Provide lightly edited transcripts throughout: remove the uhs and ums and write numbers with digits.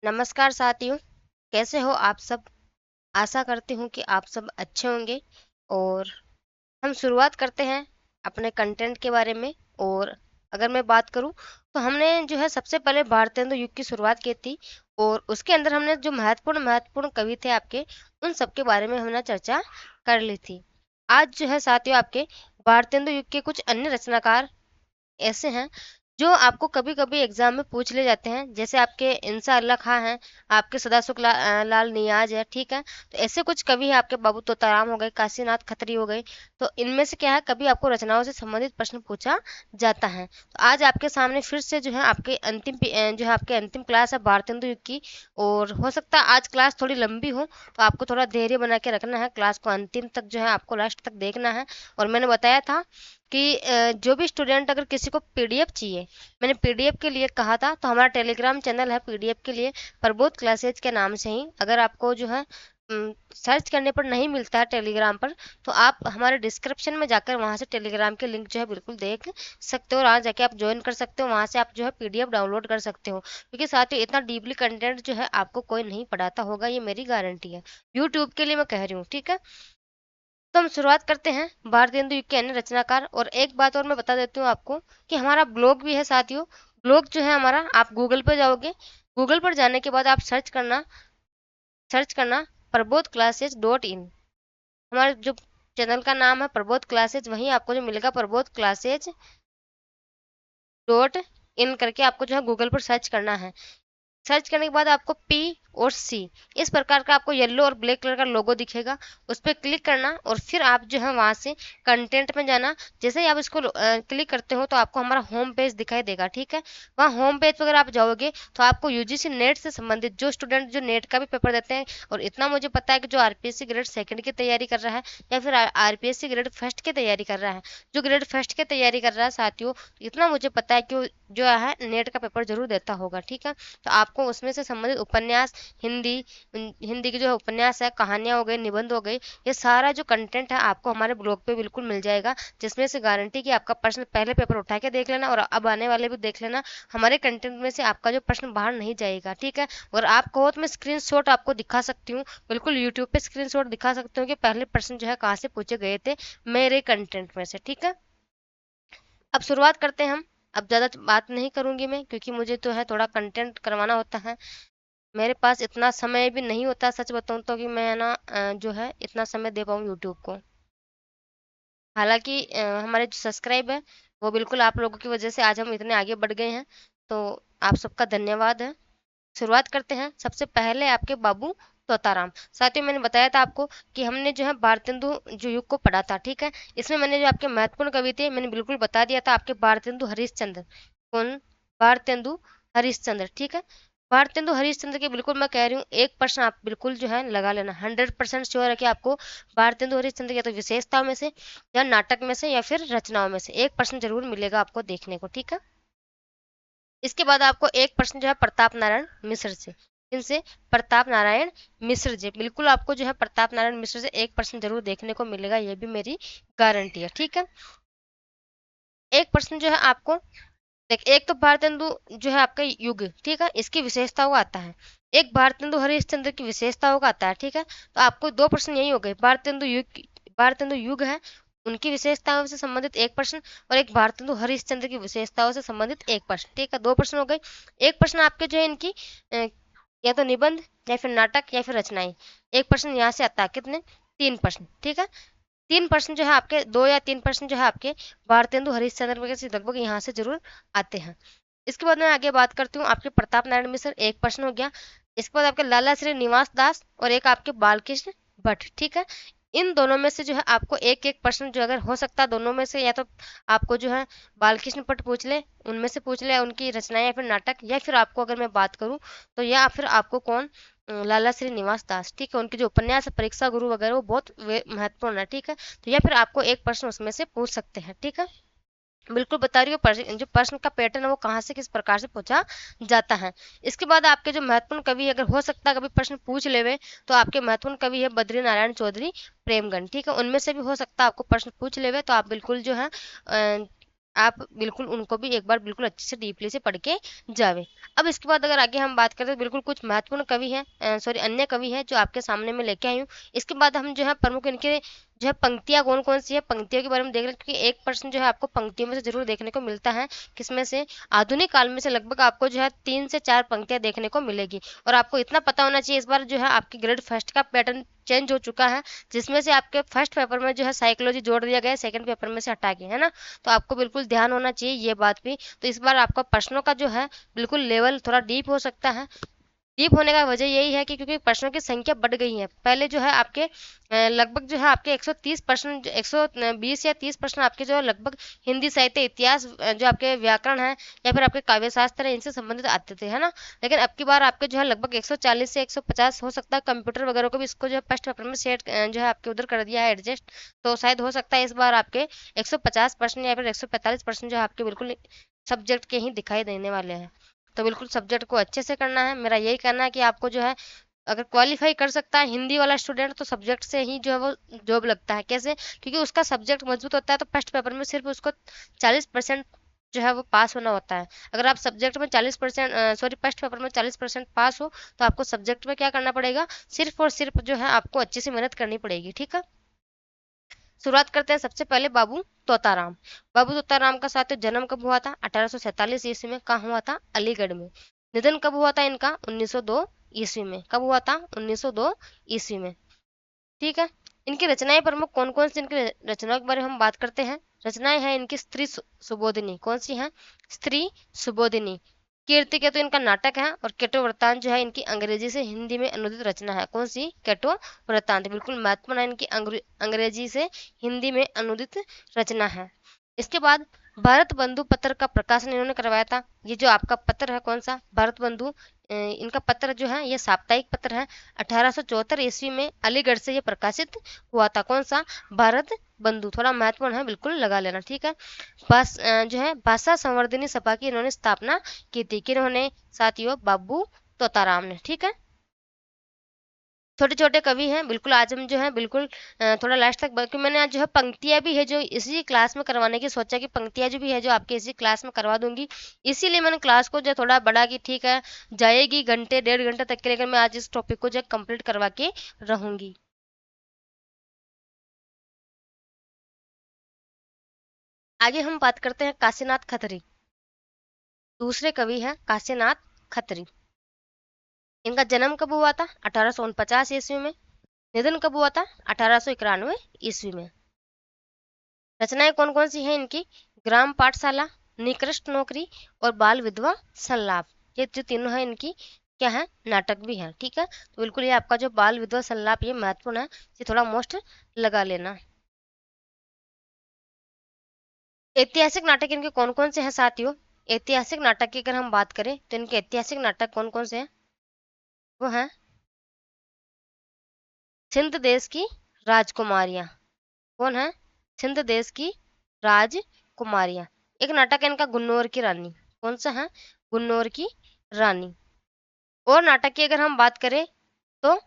नमस्कार साथियों, कैसे हो आप सब। आशा करती हूँ कि आप सब अच्छे होंगे। और हम शुरुआत करते हैं अपने कंटेंट के बारे में। और अगर मैं बात करूँ तो हमने जो है सबसे पहले भारतेंदु युग की शुरुआत की थी। और उसके अंदर हमने जो महत्वपूर्ण महत्वपूर्ण कवि थे आपके, उन सब के बारे में हमने चर्चा कर ली थी। आज जो है साथियों आपके भारतेंदु युग के कुछ अन्य रचनाकार ऐसे हैं जो आपको कभी कभी एग्जाम में पूछ ले जाते हैं। जैसे आपके इंसा अल्लाह खां हैं, आपके सदाशुक लाल नियाज है, ठीक है। तो ऐसे कुछ कवि हैं आपके, बाबू तोताराम हो गए, काशीनाथ खत्री हो गए। तो इनमें से क्या है, कभी आपको रचनाओं से संबंधित प्रश्न पूछा जाता है। तो आज आपके सामने फिर से जो है आपके जो है आपके अंतिम क्लास है भारतेंदु युग की। और हो सकता है आज क्लास थोड़ी लंबी हो, तो आपको थोड़ा धैर्य बना के रखना है। क्लास को अंतिम तक जो है आपको लास्ट तक देखना है। और मैंने बताया था कि जो भी स्टूडेंट अगर किसी को पीडीएफ चाहिए, मैंने पीडीएफ के लिए कहा था, तो हमारा टेलीग्राम चैनल है पीडीएफ के लिए, प्रबोध क्लासेज के नाम से ही। अगर आपको जो है सर्च करने पर नहीं मिलता है टेलीग्राम पर, तो आप हमारे डिस्क्रिप्शन में जाकर वहां से टेलीग्राम के लिंक जो है बिल्कुल देख सकते हो, और वहाँ जाके आप ज्वाइन कर सकते हो। वहां से आप जो है पीडीएफ डाउनलोड कर सकते हो, क्योंकि साथ ही इतना डीपली कंटेंट जो है आपको कोई नहीं पढ़ाता होगा, ये मेरी गारंटी है। यूट्यूब के लिए मैं कह रही हूँ, ठीक है। तो हम शुरुआत करते हैं भारतेंदु युग के अन्य रचनाकार। और एक बात और मैं बता देती हूँ आपको कि हमारा ब्लॉग भी है साथियों। ब्लॉग जो है हमारा, आप गूगल पर जाओगे, गूगल पर जाने के बाद आप सर्च करना प्रबोध क्लासेज डॉट इन। हमारे जो चैनल का नाम है प्रबोध क्लासेज, वहीं आपको जो मिलेगा प्रबोध क्लासेज डॉट इन करके आपको जो है गूगल पर सर्च करना है। सर्च करने के बाद आपको पी और सी, इस प्रकार का आपको येलो और ब्लैक कलर का लोगो दिखेगा। उस पर क्लिक करना और फिर आप जो है वहां से कंटेंट में जाना। जैसे ही आप इसको क्लिक करते हो तो आपको हमारा होम पेज दिखाई देगा, ठीक है। वहाँ होम पेज पर अगर आप जाओगे तो आपको यूजीसी नेट से संबंधित, जो स्टूडेंट जो नेट का भी पेपर देते हैं, और इतना मुझे पता है कि जो आरपीएससी ग्रेड सेकंड की तैयारी कर रहा है या फिर आरपीएससी ग्रेड फर्स्ट की तैयारी कर रहा है, जो ग्रेड फर्स्ट की तैयारी कर रहा है साथियों, इतना मुझे पता है कि वो जो है नेट का पेपर जरूर देता होगा, ठीक है। तो आपको उसमें से संबंधित उपन्यास, हिंदी हिंदी की जो है उपन्यास है, कहानियां हो गई, निबंध हो गई, ये सारा जो कंटेंट है आपको हमारे ब्लॉग पे बिल्कुल मिल जाएगा। जिसमें से गारंटी कि आपका प्रश्न पहले पेपर उठा के देख लेना और अब आने वाले भी देख लेना, हमारे कंटेंट में से आपका जो प्रश्न बाहर नहीं जाएगा, ठीक है। और आप कहो तो मैं स्क्रीन आपको दिखा सकती हूँ, बिल्कुल यूट्यूब पे स्क्रीन दिखा सकती हूँ कि पहले प्रश्न जो है कहाँ से पूछे गए थे मेरे कंटेंट में से, ठीक है। अब शुरुआत करते हैं हम। अब ज़्यादा बात नहीं करूंगी मैं, क्योंकि मुझे तो है थोड़ा कंटेंट करवाना होता है। मेरे पास इतना समय भी नहीं होता, सच बताऊं तो, कि मैं ना जो है इतना समय दे पाऊँ यूट्यूब को। हालांकि हमारे जो सब्सक्राइब है, वो बिल्कुल आप लोगों की वजह से आज हम इतने आगे बढ़ गए हैं। तो आप सबका धन्यवाद है। शुरुआत करते हैं सबसे पहले आपके बाबू तोताराम। साथियों, मैंने बताया था आपको कि हमने जो है भारतेंदु जो युग को पढ़ा था, ठीक है। इसमें मैंने जो आपके महत्वपूर्ण कवि थे मैंने बिल्कुल बता दिया था आपके, भारतेंदु हरिश्चंद्र। कौन? भारतेंदु हरिश्चंद्र, ठीक है। भारतेंदु हरिश्चंद्र के बिल्कुल मैं कह रही हूँ, एक प्रश्न आप बिल्कुल जो है लगा लेना, 100% श्योर है कि आपको भारतेंदु हरिश्चंद्र या तो विशेषताओं में से, या नाटक में से, या फिर रचनाओं में से एक प्रश्न जरूर मिलेगा आपको देखने को, ठीक है। इसके बाद आपको एक प्रश्न जो है प्रताप नारायण मिश्र से। इनसे प्रताप नारायण मिश्र जी, बिल्कुल आपको जो है प्रताप नारायण मिश्र से एक प्रश्न जरूर देखने को मिलेगा, ये भी मेरी गारंटी है, ठीक है। एक प्रश्न जो है आपको देख, एक तो भारतेंदु जो है आपका युग, ठीक है, इसकी विशेषताओं का आता है। एक भारतेंदु हरिश्चंद्र की विशेषताओं का आता है, ठीक है। तो आपको दो प्रश्न यही हो गए, भारतेंदु युग है, उनकी विशेषताओं से संबंधित एक प्रश्न, और एक भारतेंदु हरिश्चंद्र की विशेषताओं से संबंधित एक प्रश्न, ठीक है। दो प्रश्न हो गए। एक प्रश्न आपके जो है इनकी या तो निबंध, या फिर नाटक, या फिर रचनाएं, एक प्रश्न यहाँ से आता है। कितने? तीन प्रश्न, ठीक है। तीन प्रश्न जो है आपके, दो या तीन प्रश्न जो है आपके भारतेंदु हरिश्चंद्र वगैरह से लगभग यहाँ से जरूर आते हैं। इसके बाद मैं आगे बात करती हूँ आपके प्रताप नारायण मिश्र, एक प्रश्न हो गया। इसके बाद आपके लाला श्री निवास दास और एक आपके बालकृष्ण भट्ट, ठीक है। इन दोनों में से जो है आपको एक एक प्रश्न जो अगर हो सकता है दोनों में से, या तो आपको जो है बालकृष्ण भट्ट पूछ ले, उनमें से पूछ ले उनकी रचनाएं या फिर नाटक, या फिर आपको अगर मैं बात करूं तो, या फिर आपको कौन, लाला श्री निवास दास, ठीक है, उनके जो उपन्यास है परीक्षा गुरु वगैरह, वो बहुत महत्वपूर्ण है, ठीक है। तो या फिर आपको एक प्रश्न उसमें से पूछ सकते हैं, ठीक है। बिल्कुल बता रही हूँ जो प्रश्न का पैटर्न है वो कहाँ से किस प्रकार से पूछा जाता है। इसके बाद आपके जो महत्वपूर्ण कवि, अगर हो सकता है कभी प्रश्न पूछ लेवे, तो आपके महत्वपूर्ण कवि है बद्री नारायण चौधरी प्रेमगन, ठीक है। उनमें से भी हो सकता है आपको प्रश्न पूछ लेवे, तो आप बिल्कुल जो है आप बिल्कुल उनको भी एक बार बिल्कुल अच्छे से डीपली से पढ़ के जावे। अब इसके बाद अगर आगे हम बात करें तो बिल्कुल कुछ महत्वपूर्ण कवि हैं, सॉरी अन्य कवि हैं जो आपके सामने मैं लेके आई हूँ। इसके बाद हम जो है प्रमुख इनके जो है पंक्तियां कौन कौन सी है, पंक्तियों के बारे में देख रहे हैं, क्योंकि 1% जो है आपको पंक्तियों में से जरूर देखने को मिलता है। किसमें से? आधुनिक काल में से लगभग आपको जो है 3 से 4 पंक्तियां देखने को मिलेगी। और आपको इतना पता होना चाहिए, इस बार जो है आपके ग्रेड फर्स्ट का पैटर्न चेंज हो चुका है, जिसमें से आपके फर्स्ट पेपर में जो है साइकोलॉजी जोड़ दिया गया है, सेकंड पेपर में से हटा के, है ना। तो आपको बिल्कुल ध्यान होना चाहिए ये बात भी। तो इस बार आपका प्रश्नों का जो है बिल्कुल लेवल थोड़ा डीप हो सकता है। डीप होने का वजह यही है कि क्योंकि प्रश्नों की संख्या बढ़ गई है। पहले जो है आपके लगभग जो है आपके 130 प्रश्न, 120 या 30 प्रश्न आपके जो है लगभग हिंदी साहित्य, इतिहास, जो आपके व्याकरण है या फिर आपके काव्य शास्त्र है, इनसे संबंधित आते थे, है ना। लेकिन अब की बार आपके जो है लगभग 140 से 150 हो सकता है। कंप्यूटर वगैरह को भी इसको जो है फर्स्ट पेपर में सेट जो है आपके उधर कर दिया है एडजस्ट। तो शायद हो सकता है इस बार आपके 150 प्रश्न या फिर 145 प्रश्न जो है आपके बिल्कुल सब्जेक्ट के ही दिखाई देने वाले हैं। तो बिल्कुल सब्जेक्ट को अच्छे से करना है। मेरा यही कहना है कि आपको जो है अगर क्वालिफाई कर सकता है हिंदी वाला स्टूडेंट, तो सब्जेक्ट से ही जो है वो जॉब लगता है। कैसे? क्योंकि उसका सब्जेक्ट मजबूत होता है, तो फर्स्ट पेपर में सिर्फ उसको 40% जो है वो पास होना होता है। अगर आप सब्जेक्ट में 40%, सॉरी फर्स्ट पेपर में 40% पास हो, तो आपको सब्जेक्ट में क्या करना पड़ेगा? सिर्फ और सिर्फ जो है आपको अच्छी सी मेहनत करनी पड़ेगी। ठीक है, शुरुआत करते हैं सबसे पहले बाबू तोताराम। बाबू तोताराम का साथ जन्म कब हुआ था? 1847 ईस्वी में। कहाँ हुआ था? अलीगढ़ में। निधन कब हुआ था इनका? 1902 ईस्वी में। कब हुआ था? 1902 ईस्वी में। ठीक है, इनकी रचनाएं प्रमुख कौन कौन सी, इनकी रचनाओं के बारे में हम बात करते हैं। रचनाएं हैं इनकी स्त्री सुबोधिनी। कौन सी है? स्त्री सुबोधिनी। कीर्ति केतु इनका नाटक है। और केटो वृत्तांत जो है इनकी अंग्रेजी से हिंदी में अनुदित रचना है। कौन सी? केटो वृत्तांत। बिल्कुल महत्वपूर्ण है, इनकी अंग्रेजी से हिंदी में अनुदित रचना है। इसके बाद भारत बंधु पत्र का प्रकाशन इन्होंने करवाया था। ये जो आपका पत्र है कौन सा? भारत बंधु। इनका पत्र जो है ये साप्ताहिक पत्र है। 1874 ईस्वी में अलीगढ़ से ये प्रकाशित हुआ था। कौन सा? भारत बंधु। थोड़ा महत्वपूर्ण है, बिल्कुल लगा लेना। ठीक है, जो है भाषा संवर्धनी सभा की इन्होंने स्थापना की थी। किन्होंने? साथियों, बाबू तोताराम ने। ठीक है, छोटे छोटे कवि हैं बिल्कुल। आज हम जो है बिल्कुल थोड़ा लास्ट तक, बल्कि मैंने आज जो है पंक्तियां भी है जो इसी क्लास में करवाने की सोचा, कि पंक्तियां जो भी है जो आपके इसी क्लास में करवा दूंगी। इसीलिए मैंने क्लास को जो थोड़ा बढ़ा की, ठीक है, जाएगी घंटे 1.5 घंटे तक के, लेकिन मैं आज इस टॉपिक को जो कंप्लीट करवा के रहूंगी। आगे हम बात करते हैं काशीनाथ खत्री। दूसरे कवि हैं काशीनाथ खत्री। इनका जन्म कब हुआ था? 1849 ईस्वी में। निधन कब हुआ था? 1891 ईस्वी में। रचनाएं कौन कौन सी हैं इनकी? ग्राम पाठशाला, निकृष्ट नौकरी और बाल विधवा संलाप। ये जो तीनों है इनकी क्या है? नाटक भी है। ठीक है, तो बिल्कुल ये आपका जो बाल विधवा संलाप ये महत्वपूर्ण है, ये थोड़ा मोस्ट लगा लेना। ऐतिहासिक नाटक इनके कौन कौन से हैं साथियों? ऐतिहासिक नाटक की अगर हम बात करें तो इनके ऐतिहासिक नाटक कौन कौन से हैं? वो हैं सिंध देश की राजकुमारियां। कौन है? सिंध देश की राजकुमारियां। एक नाटक है इनका गुन्नौर की रानी। कौन सा है? गुन्नौर की रानी। और नाटक की अगर हम बात करें तो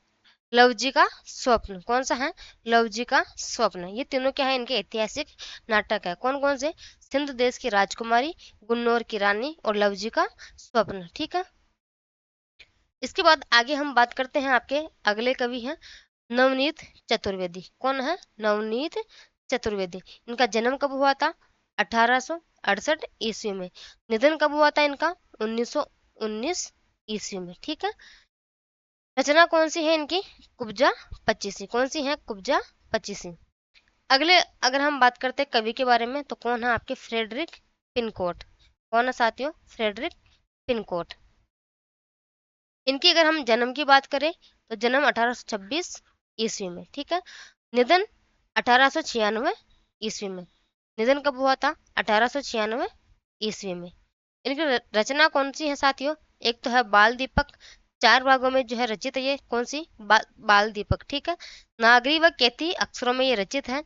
लव जी का स्वप्न। कौन सा है? लव जी का स्वप्न। ये तीनों क्या है? इनके ऐतिहासिक नाटक है। कौन कौन से? सिंध देश की राजकुमारी, गुन्नौर की रानी और लव जी का स्वप्न। ठीक है, इसके बाद आगे हम बात करते हैं आपके अगले कवि हैं नवनीत चतुर्वेदी। कौन है? नवनीत चतुर्वेदी। इनका जन्म कब हुआ था? 1868 ईस्वी में। निधन कब हुआ था इनका? 1919 ईस्वी में। ठीक है, रचना कौन सी है इनकी? कुब्जा पच्चीसी। कौन सी है? कुब्जा पच्चीसी। अगले अगर हम बात करते हैं कवि के बारे में तो कौन है आपके? Frederick Pincott. कौन है साथियों? Frederick Pincott. इनकी अगर हम जन्म की बात करें तो जन्म 1826 ईस्वी में। ठीक है, निधन 1896 ईस्वी में। निधन कब हुआ था? 1896 ईस्वी में। इनकी रचना कौन सी है साथियों? एक तो है बाल दीपक, 4 भागों में जो है रचित है। ये कौन सी? बाल दीपक। ठीक है, नागरी व कैथी अक्षरों में ये रचित है।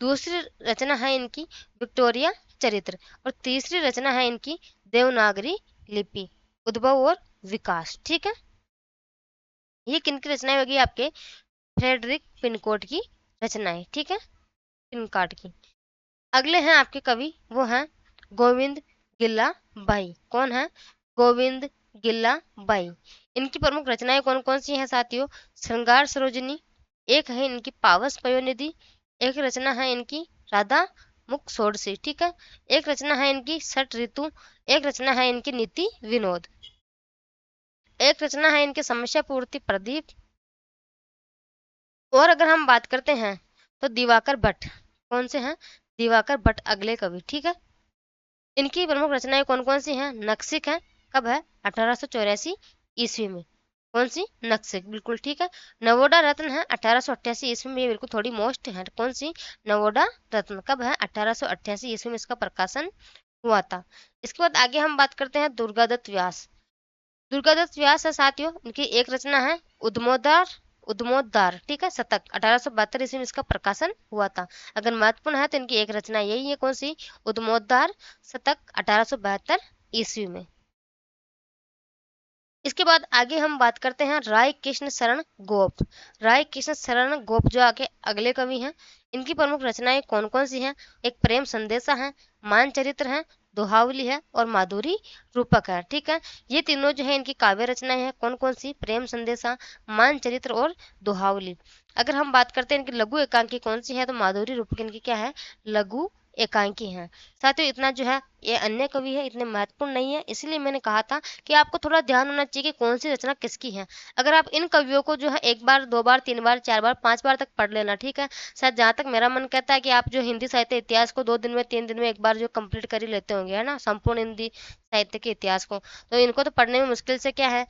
दूसरी रचना है इनकी विक्टोरिया चरित्र। और तीसरी रचना है इनकी देवनागरी लिपि, उद्भव और विकास। ठीक है, ये किनकी रचनाएं होगी? आपके फ्रेडरिक पिनकोट की रचनाएं। ठीक है, पिनकार्ड की। अगले हैं आपके कवि, वो हैं गोविंद गिल्ला बाई। कौन है? गोविंद गिल्ला बाई। इनकी प्रमुख रचनाएं कौन कौन सी हैं साथियों? श्रृंगार सरोजिनी, एक है इनकी पावस पयोनिधि, एक रचना है इनकी राधा मुख षोडशी, ठीक है, एक रचना है इनकी षट ऋतु, एक रचना है इनकी नीति विनोद, एक रचना है इनकी समस्या पूर्ति प्रदीप। और अगर हम बात करते हैं तो दिवाकर भट्ट, कौन से हैं? दिवाकर भट्ट अगले कवि, ठीक है। इनकी प्रमुख रचनाएं कौन कौन सी हैं? नक्सिक है, कब है? 1884 ईस्वी में। कौन सी? नक्सिक, बिल्कुल ठीक है। नवोडा रत्न है 1888 ईस्वी में, ये बिल्कुल थोड़ी मोस्ट है। कौन सी? नवोडा रत्न, कब है? 1888 ईस्वी में इसका प्रकाशन हुआ था। इसके बाद आगे हम बात करते हैं दुर्गादत्त व्यास। दुर्गादत्त व्यास है साथियों, इनकी एक रचना है उद्मोदार, उद्मोद्धार, ठीक है, शतक, 1872 ईस्वी में इसका प्रकाशन हुआ था। अगर महत्वपूर्ण है तो इनकी एक रचना यही है, कौन सी? उद्मोद्धार शतक, 1872 ईस्वी में। इसके बाद आगे हम बात करते हैं राय कृष्ण शरण गोप। राय कृष्ण शरण गोप जो आगे अगले कवि हैं। इनकी प्रमुख रचनाएं कौन कौन सी हैं? एक प्रेम संदेशा है, मानचरित्र है, दोहावली है और माधुरी रूपक है, ठीक है। ये तीनों जो है इनकी काव्य रचनाएं हैं। कौन कौन सी? प्रेम संदेशा, मानचरित्र और दोहावली। अगर हम बात करते हैं इनकी लघु एकांकी कौन सी है, तो माधुरी रूपक इनकी क्या है? लघु एकांकी हैं। साथियों इतना जो है ये अन्य कवि है, इतने महत्वपूर्ण नहीं है, इसलिए मैंने कहा था कि आपको थोड़ा ध्यान होना चाहिए कि कौन सी रचना किसकी है। अगर आप इन कवियों को जो है एक बार, दो बार, तीन बार, चार बार, पांच बार तक पढ़ लेना, ठीक है। शायद जहाँ तक मेरा मन कहता है कि आप जो हिंदी साहित्य इतिहास को 2 दिन में, 3 दिन में एक बार जो कंप्लीट कर ही लेते होंगे, है ना, संपूर्ण हिंदी साहित्य के इतिहास को। तो इनको तो पढ़ने में मुश्किल से क्या है,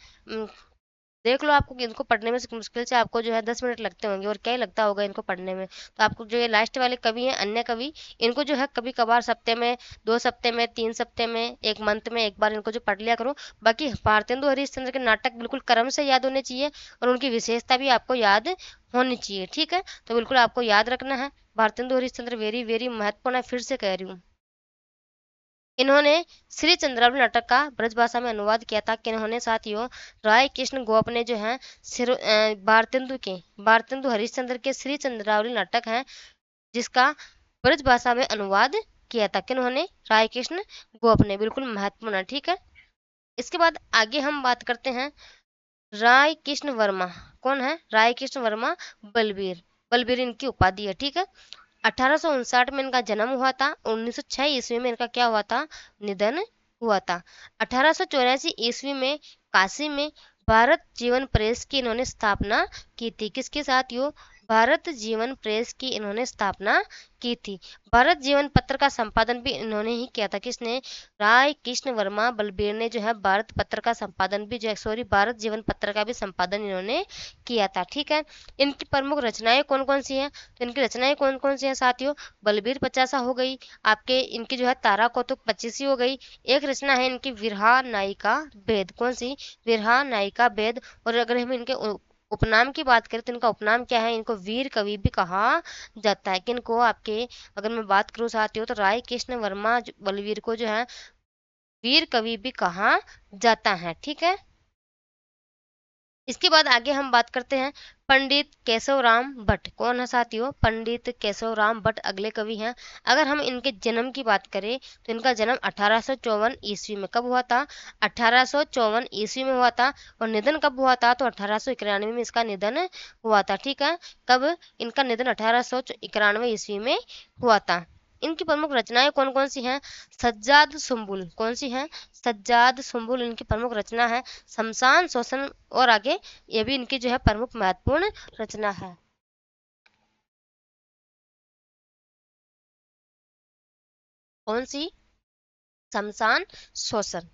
देख लो आपको, इनको पढ़ने में मुश्किल से आपको जो है 10 मिनट लगते होंगे, और क्या ही लगता होगा इनको पढ़ने में। तो आपको जो ये लास्ट वाले कवि हैं, अन्य कवि, इनको जो है कभी कभार सप्ते में, 2 सप्ते में, 3 सप्ते में, एक मंथ में एक बार इनको जो पढ़ लिया करो। बाकी भारतेंदु हरिश्चंद्र के नाटक बिल्कुल क्रम से याद होने चाहिए, और उनकी विशेषता भी आपको याद होनी चाहिए, ठीक है। तो बिल्कुल आपको याद रखना है, भारतेंदु हरिश्चंद्र वेरी वेरी महत्वपूर्ण है, फिर से कह रही हूँ। इन्होंने श्री चंद्रावली नाटक का ब्रज भाषा में अनुवाद किया था। कि इन्होंने साथियों राय कृष्ण गोप ने जो है भारतेंदु हरिश्चंद्र के श्री चंद्रावली नाटक है जिसका ब्रज भाषा में अनुवाद किया था। कि इन्होंने राय कृष्ण गोप ने, बिल्कुल महत्वपूर्ण है, ठीक है। इसके बाद आगे हम बात करते हैं राय कृष्ण वर्मा। कौन है? राय कृष्ण वर्मा बलबीर, बलबीर इनकी उपाधि है, ठीक है। 1859 में इनका जन्म हुआ था, 1906 ईस्वी में इनका क्या हुआ था? निधन हुआ था। 1884 ईस्वी में काशी में भारत जीवन प्रेस की इन्होंने स्थापना की थी। किसके साथ? यो भारत जीवन प्रेस की इन्होंने स्थापना की थी। भारत जीवन पत्र का संपादन भी इन्होंने ही किया था। किसने? राय कृष्ण वर्मा बलबीर ने जो है भारत पत्र का संपादन भी जो है, सॉरी, भारत जीवन पत्र का भी संपादन इन्होंने किया था, ठीक है। इनकी प्रमुख रचनाएं कौन कौन सी हैं? तो इनकी रचनाएं कौन कौन सी हैं साथियों? बलबीर पचासा हो गई आपके, इनकी जो है तारा कौतुक 25 हो गई। एक रचना है इनकी विरहा नायिका भेद। कौन सी? विरहा नायिका भेद। और अगर हम इनके उपनाम की बात करें तो इनका उपनाम क्या है? इनको वीर कवि भी कहा जाता है। किनको? आपके, अगर मैं बात करूं साथियों तो राय कृष्ण वर्मा बलवीर को जो है वीर कवि भी कहा जाता है, ठीक है। इसके बाद आगे हम बात करते हैं पंडित केशवराम भट्ट। कौन है साथियों? पंडित केशवराम भट्ट अगले कवि हैं। अगर हम इनके जन्म की बात करें तो इनका जन्म 1854 ईस्वी में। कब हुआ था? 1854 ईस्वी में हुआ था। और निधन कब हुआ था? तो 1891 में इसका निधन हुआ था, ठीक है। कब? इनका निधन 1891 ईस्वी में हुआ था। इनकी प्रमुख रचनाएं कौन कौन सी हैं? सज्जाद सुम्बुल। कौन सी हैं? सज्जाद सुम्बुल इनकी प्रमुख रचना है। शमशान शोषण, और आगे ये भी इनकी जो है प्रमुख महत्वपूर्ण रचना है। कौन सी? शमशान शोषण।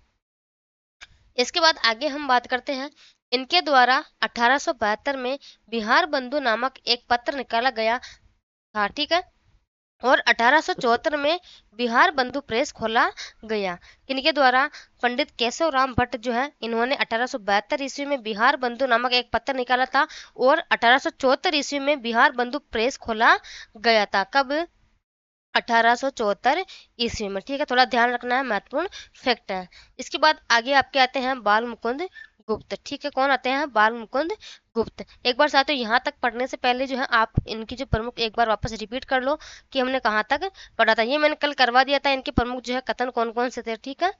इसके बाद आगे हम बात करते हैं इनके द्वारा 1872 में बिहार बंधु नामक एक पत्र निकाला गया था, ठीक है। और 1874 में बिहार बंधु प्रेस खोला गया। किनके द्वारा? पंडित केशवराम भट्ट जो है इन्होंने 1872 ईस्वी में बिहार बंधु नामक एक पत्र निकाला था, और 1874 ईस्वी में बिहार बंधु प्रेस खोला गया था। कब? 1874 ईस्वी में, ठीक है। थोड़ा ध्यान रखना है, महत्वपूर्ण फैक्ट है। इसके बाद आगे आपके आते हैं बाल मुकुंद गुप्त। ठीक है, कौन आते हैं? बाल मुकुंद गुप्त। एक बार साथियों यहाँ तक पढ़ने से पहले जो है आप इनकी जो प्रमुख एक बार वापस रिपीट कर लो कि हमने कहाँ तक पढ़ा था। ये मैंने कल करवा दिया था, इनके प्रमुख जो है कथन कौन कौन से थे। ठीक है,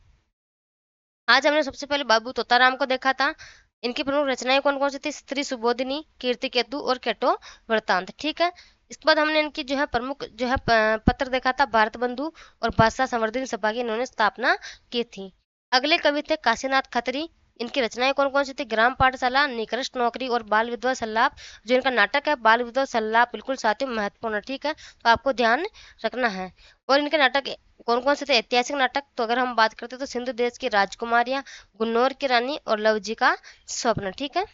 आज हमने सबसे पहले बाबू तोताराम को देखा था। इनकी प्रमुख रचनाएं कौन कौन सी थी? स्त्री सुबोधिनी, कीर्ति केतु और केटो वृत्तांत। ठीक है, इसके बाद हमने इनकी जो है प्रमुख जो है पत्र देखा था, भारत बंधु और भाषा संवर्धन सभा की इन्होंने स्थापना की थी। अगले कवि थे काशीनाथ खत्री। इनकी रचनाएं कौन कौन सी थी? ग्राम पाठशाला, निकृष्ट नौकरी और बाल विधवा सल्लाप। जो इनका नाटक है बाल विधवा सल्लाप, बिल्कुल साथियों महत्वपूर्ण है। ठीक है, तो आपको ध्यान रखना है। और इनके नाटक कौन कौन से थे? ऐतिहासिक नाटक तो अगर हम बात करते तो सिंधु देश की राजकुमारियां, गुन्नौर की रानी और लवजी का स्वप्न। ठीक है,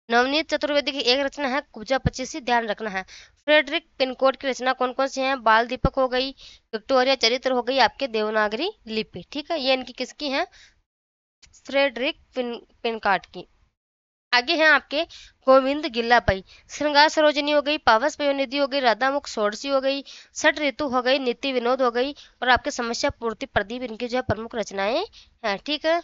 नवनीत चतुर्वेदी की एक रचना है कुब्जा पचीसी, ध्यान रखना है। फ्रेडरिक पिनकोड की रचना कौन कौन सी है? बाल दीपक हो गई, विक्टोरिया चरित्र हो गई, आपके देवनागरी लिपि। ठीक है, ये इनकी किसकी है? फ्रेडरिक पिनकार्ड की। आगे हैं आपके गोविंद गिल्लापई। श्रृंगार सरोजनी हो गई, पावस पयोनिधि हो गई, राधामुख षोडशी हो गई, षट ऋतु हो गई, नीति विनोद हो गई और आपके समस्या पूर्ति प्रदीप, इनकी जो है प्रमुख रचनाएं हैं। ठीक है,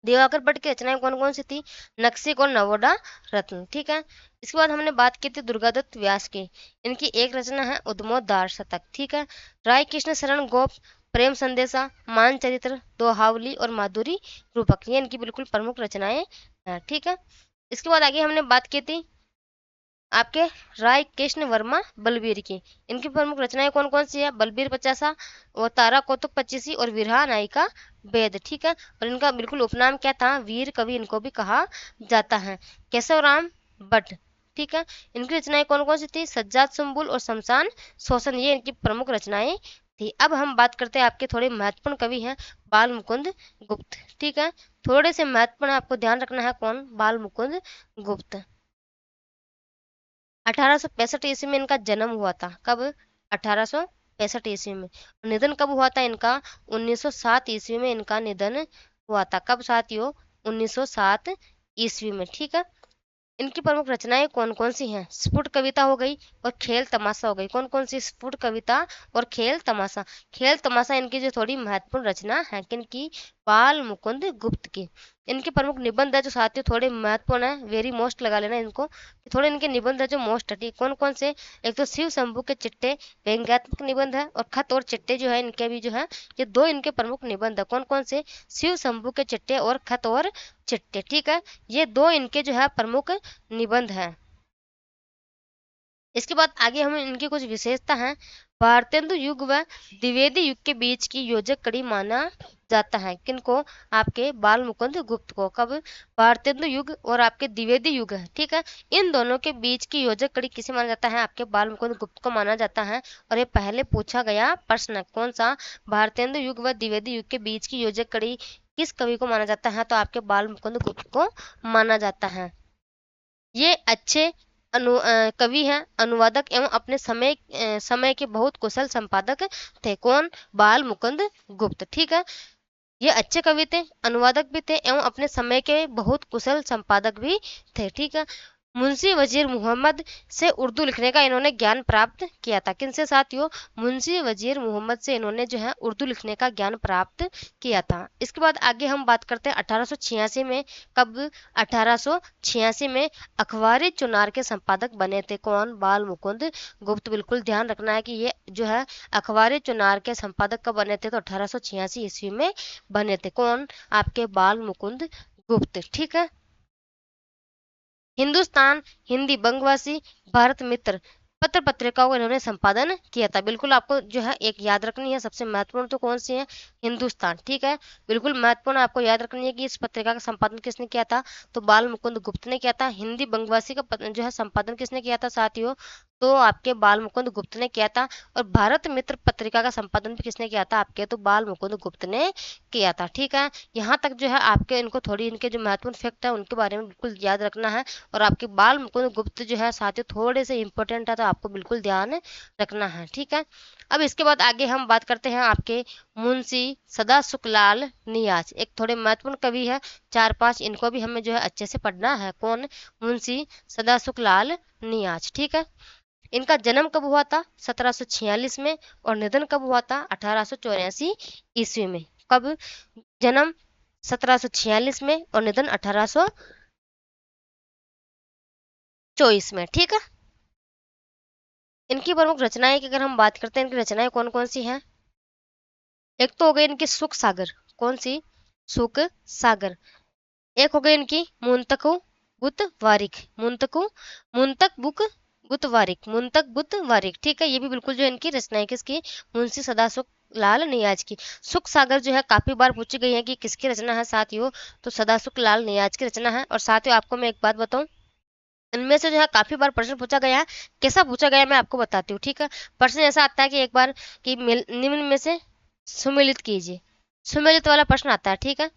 दिवाकर भट्ट की रचनाएं कौन कौन सी थी? नक्सिक और नवोडा रत्न। ठीक है, इसके बाद हमने बात की थी दुर्गादत्त व्यास की। इनकी एक रचना है उद्मोद्धार शतक। ठीक है, राय कृष्ण शरण गोप, प्रेम संदेशा, मान चरित्र, दोहावली और माधुरी रूपक, ये इनकी बिल्कुल प्रमुख रचनाएं हैं। ठीक है, इसके बाद आगे हमने बात की थी आपके राय कृष्ण वर्मा बलबीर की। इनकी प्रमुख रचनाएं कौन कौन सी है? बलबीर पचासा और तारा कौतुक पच्चीसी और विरहा नायिका वेद। ठीक है, और इनका बिल्कुल उपनाम क्या था? वीर कवि इनको भी कहा जाता है। केशव राम भट्ट। ठीक है, इनकी रचनाएं कौन कौन सी थी? सज्जाद सुम्बुल और शमशान शोषण, ये इनकी प्रमुख रचनाएं थी। अब हम बात करते हैं आपके थोड़े महत्वपूर्ण कवि हैं बाल मुकुंद गुप्त। ठीक है, थोड़े से महत्वपूर्ण आपको ध्यान रखना है। कौन? बाल मुकुंद गुप्त। 1865 ईस्वी में इनका जन्म हुआ था। कब? 1865 ईस्वी में। निधन कब हुआ था इनका? 1907 ईस्वी में इनका निधन हुआ था। कब साथियों? 1907 ईस्वी में। ठीक है, इनकी प्रमुख रचनाएं कौन कौन सी हैं? स्फुट कविता हो गई और खेल तमाशा हो गई। कौन कौन सी? स्फुट कविता और खेल तमाशा। खेल तमाशा इनकी जो थोड़ी महत्वपूर्ण रचना है किनकी? बाल मुकुंद गुप्त की। इनके प्रमुख निबंध है जो साथियों थोड़े महत्वपूर्ण है, वेरी मोस्ट लगा लेना इनको। थोड़े इनके निबंध है जो मोस्ट है। कौन कौन से? एक तो शिव शंभू के चिट्टे व्यंग्यात्मक निबंध है, और खत और चिट्टे जो है इनके भी जो है ये दो इनके प्रमुख निबंध है। कौन कौन से? शिव शंभू के चिट्टे और खत और चिट्टे। ठीक है, ये दो इनके जो है प्रमुख निबंध है। इसके बाद आगे हम इनकी कुछ विशेषता हैं। भारतेंदु युग व द्विवेदी युग के बीच की योजक कड़ी माना जाता है। किनको? आपके बाल मुकुंद गुप्त को। कब? भारतेंदु युग और आपके द्विवेदी युग है। ठीक है, इन दोनों के बीच की योजक कड़ी किसे माना जाता है? आपके बाल मुकुंद गुप्त को माना जाता है। और ये पहले पूछा गया प्रश्न है। कौन सा? भारतेंदु युग व द्विवेदी युग के बीच की योजक कड़ी किस कवि को माना जाता है? तो आपके बाल मुकुंद गुप्त को माना जाता है। ये अच्छे कवि हैं, अनुवादक एवं अपने समय के बहुत कुशल संपादक थे। कौन? बाल मुकुंद गुप्त। ठीक है, ये अच्छे कवि थे, अनुवादक भी थे एवं अपने समय के बहुत कुशल संपादक भी थे। ठीक है, मुंशी वजीर मोहम्मद से उर्दू लिखने का इन्होंने ज्ञान प्राप्त किया था। किनसे साथियों? मुंशी वजीर मोहम्मद से इन्होंने जो है उर्दू लिखने का ज्ञान प्राप्त किया था। इसके बाद आगे हम बात करते हैं 1886 में। कब? 1886 में अखबारी चुनार के संपादक बने थे। कौन? बाल मुकुंद गुप्त। बिल्कुल ध्यान रखना है कि ये जो है अखबारी चुनार के संपादक कब बने थे? तो 1886 ईस्वी में बने थे। कौन? आपके बाल मुकुंद गुप्त। ठीक है, हिंदुस्तान, हिंदी बंगवासी, भारत मित्र पत्र पत्रिकाओं का इन्होंने संपादन किया था। बिल्कुल आपको जो है एक याद रखनी है। सबसे महत्वपूर्ण तो कौन सी है? हिंदुस्तान। ठीक है, बिल्कुल महत्वपूर्ण आपको याद रखनी है कि इस पत्रिका का संपादन किसने किया था? तो बाल मुकुंद गुप्त ने किया था। हिंदी बंगवासी का जो है संपादन किसने किया था साथियों? तो आपके बाल मुकुंद गुप्त ने किया था। और भारत मित्र पत्रिका का संपादन भी किसने किया था? आपके तो बाल मुकुंद गुप्त ने किया था। ठीक है, यहाँ तक जो है आपके इनको थोड़ी इनके जो महत्वपूर्ण फैक्ट है उनके बारे में बिल्कुल याद रखना है। और आपके बाल मुकुंद गुप्त जो है साथियों थोड़े से इंपॉर्टेंट है, तो आपको बिल्कुल ध्यान रखना है। ठीक है, अब इसके बाद आगे हम बात करते हैं आपके मुंशी सदा सुखलाल नियाज। एक थोड़े महत्वपूर्ण कवि है, 4-5 इनको भी हमें जो है अच्छे से पढ़ना है। कौन? मुंशी सदा सुखलाल नियाज। ठीक है, इनका जन्म कब हुआ था? 1746 में। और निधन कब हुआ था? 1884 ईस्वी में। कब जन्म? 1746 में और निधन 1824 में। ठीक है, इनकी प्रमुख रचनाएं की अगर हम बात करते हैं, इनकी रचनाएं कौन कौन सी हैं। एक तो हो गई इनकी सुख सागर। कौन सी? सुख सागर। एक हो गई इनकी मुंतकु बुत वारिक। मुंतकु मुंतक बुक बुत वारिक। मुंतक बुत वारिक। ठीक है, ये भी बिल्कुल जो इनकी रचना है किसकी? मुंशी सदासुख लाल नियाज की। सुख सागर जो है काफी बार पूछी गई है कि किसकी रचना है साथियों, तो सदासुख लाल नियाज की रचना है। और साथियों आपको मैं एक बात बताऊं, इनमें से जो है काफी बार प्रश्न पूछा गया है। कैसा पूछा गया है मैं आपको बताती हूँ। ठीक है, प्रश्न ऐसा आता है कि एक बार कि निम्न में से सुमेलित कीजिए। सुमेलित वाला प्रश्न आता है। ठीक है,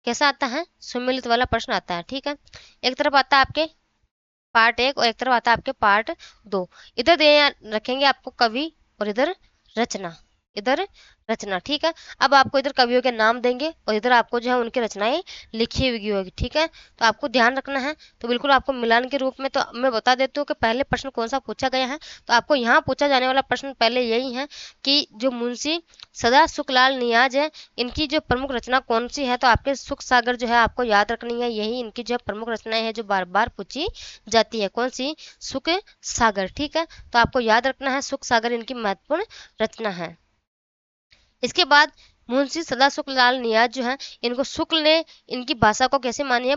कैसा आता है? सुमेलित वाला प्रश्न आता है। ठीक है, एक तरफ आता है आपके पार्ट 1 और एक तरफ आता है आपके पार्ट 2। इधर दे रखेंगे आपको कवि और इधर रचना। इधर रचना। ठीक है, अब आपको इधर कवियों के नाम देंगे और इधर आपको जो है उनकी रचनाएं लिखी हुई होगी। ठीक है, तो आपको ध्यान रखना है। तो बिल्कुल आपको मिलान के रूप में तो मैं बता देती हूँ कि पहले प्रश्न कौन सा पूछा गया है। तो आपको यहाँ पूछा जाने वाला प्रश्न पहले यही है कि जो मुंशी सदा सुखलाल नियाज है, इनकी जो प्रमुख रचना कौन सी है। तो आपके सुख सागर जो है आपको याद रखनी है, यही इनकी जो प्रमुख रचनाएं है जो बार बार पूछी जाती है। कौन सी? सुख सागर। ठीक है, तो आपको याद रखना है सुख सागर इनकी महत्वपूर्ण रचना है। इसके बाद मुंशी सदा शुक्ललाल नियाज जो है, इनको शुक्ल ने इनकी भाषा को कैसे मानी है?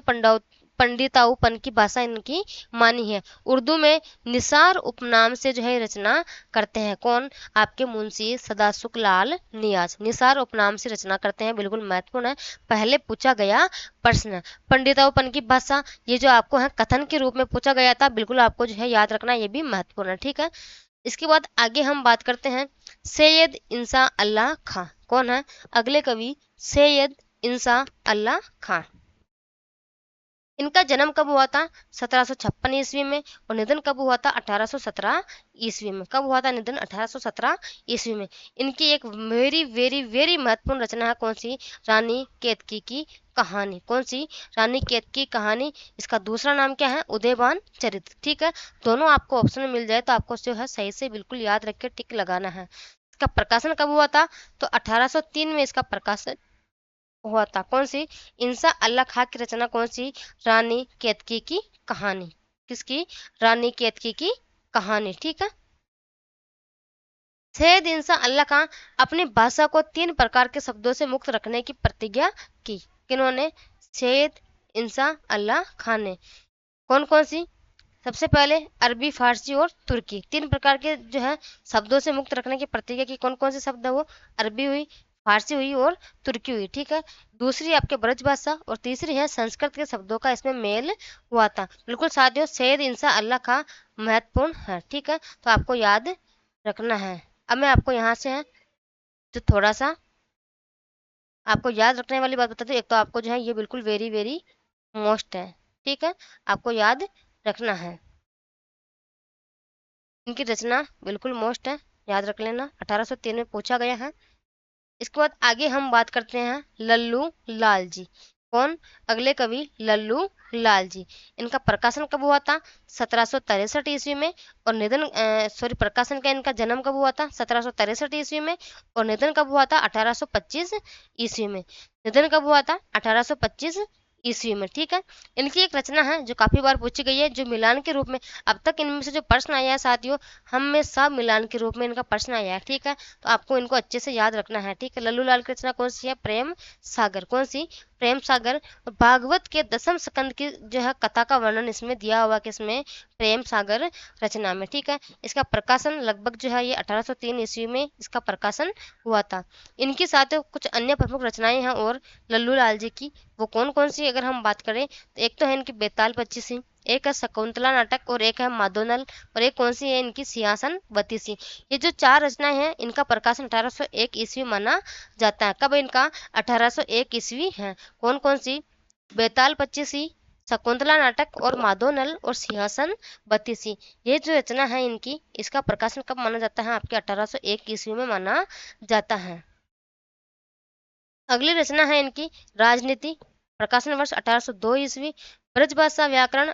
पंडिताऊपन की भाषा इनकी मानी है। उर्दू में निसार उपनाम से जो है रचना करते हैं। कौन? आपके मुंशी सदा शुक्ललाल नियाज निसार उपनाम से रचना करते हैं। बिल्कुल महत्वपूर्ण है, पहले पूछा गया प्रश्न। पंडिताऊपन की भाषा ये जो आपको है कथन के रूप में पूछा गया था, बिल्कुल आपको जो है याद रखना, ये भी महत्वपूर्ण है। ठीक है, इसके बाद आगे हम बात करते हैं सैयद इंसा अल्लाह खां। कौन है अगले कवि? सैयद इंसा अल्लाह खां। इनका जन्म कब हुआ था? 1756 ईस्वी में और निधन कब हुआ था? 1817 ईस्वी में। कब हुआ था निधन? 1817 ईस्वी में। इनकी एक वेरी वेरी वेरी महत्वपूर्ण रचना है। कौन सी? रानी केतकी की कहानी। कौन सी? रानी केतकी की कहानी। इसका दूसरा नाम क्या है? उदयबान चरित्र। ठीक है, दोनों आपको ऑप्शन में मिल जाए तो आपको जो है सही से बिल्कुल याद रख के टिक लगाना है। इसका प्रकाशन कब हुआ था? तो 1803 में इसका प्रकाशन हुआ था। कौन सी? इंसा अल्लाह खां की रचना। कौन सी? रानी केतकी की कहानी। किसकी? रानी केतकी की कहानी। ठीक है, सैयद इंसा अल्लाह खां अपनी भाषा को 3 प्रकार के शब्दों से मुक्त रखने की प्रतिज्ञा की। किन्होंने? सैयद इंसा अल्लाह खां ने। कौन कौन सी? सबसे पहले अरबी, फारसी और तुर्की, 3 प्रकार के जो है शब्दों से मुक्त रखने की प्रतिज्ञा की। कौन कौन से शब्द है वो? अरबी हुई, फारसी हुई और तुर्की हुई। ठीक है, दूसरी आपके ब्रज भाषा और तीसरी है संस्कृत के शब्दों का इसमें मेल हुआ था। बिल्कुल साथियों, सैयद इंसा अल्लाह का महत्वपूर्ण है। ठीक है, तो आपको याद रखना है। अब मैं आपको यहाँ से है तो थोड़ा सा आपको याद रखने वाली बात बताती हूँ। एक तो आपको जो है ये बिल्कुल वेरी वेरी मोस्ट है। ठीक है, आपको याद रखना है। इनकी रचना बिल्कुल मोस्ट है, याद रख लेना, 1803 में पूछा गया है। इसके बाद आगे हम बात करते हैं लल्लू लाल जी। कौन? अगले कवि लल्लू लाल जी। इनका प्रकाशन कब हुआ था? 1763 ईस्वी में और निधन प्रकाशन का इनका जन्म कब हुआ था? 1763 ईस्वी में और निधन कब हुआ था? 1825 ईस्वी में। निधन कब हुआ था? 1825 ईस्वी में। ठीक है, इनकी एक रचना है जो काफी बार पूछी गई है, जो मिलान के रूप में अब तक इनमें से जो प्रश्न आया है साथियों, हम में सब मिलान के रूप में इनका प्रश्न आया है। ठीक है, तो आपको इनको अच्छे से याद रखना है। ठीक है, लल्लू लाल की रचना कौन सी है? प्रेम सागर। कौन सी? प्रेम सागर। भागवत के दसम स्कंद की जो है कथा का वर्णन इसमें दिया हुआ कि इसमें प्रेम सागर रचना में। ठीक है, इसका प्रकाशन लगभग जो है ये 1803 ईस्वी में इसका प्रकाशन हुआ था। इनके साथ कुछ अन्य प्रमुख रचनाएं हैं और लल्लू लाल जी की, वो कौन कौन सी अगर हम बात करें तो एक तो है इनकी बेताल पच्चीसी, एक है शकुंतला नाटक और एक है माधोनल और एक कौन सी है इनकी सिंहासन बत्तीसी। ये जो 4 रचनाएं हैं इनका प्रकाशन 1801 ईस्वी माना जाता है। कब इनका? 1801 ईस्वी है। कौन कौन सी? बेताल पच्चीसी, शकुंतला नाटक और माधोनल और सिंहासन बत्तीसी। ये जो रचना है इनकी, इसका प्रकाशन कब माना जाता है? आपके 1801 ईस्वी में माना जाता है। अगली रचना है इनकी राजनीति, प्रकाशन वर्ष 1802 ईस्वी। ब्रजभाषा व्याकरण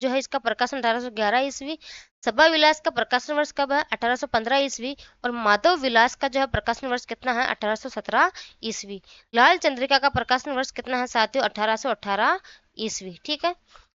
जो है इसका प्रकाशन 1811 ईस्वी। सभा विलास का प्रकाशन वर्ष कब है? 1815 ईस्वी। और माधव विलास का जो है प्रकाशन वर्ष कितना है? 1817 ईस्वी। लाल चंद्रिका का प्रकाशन वर्ष कितना है साथियों? 1818 ईस्वी। ठीक है।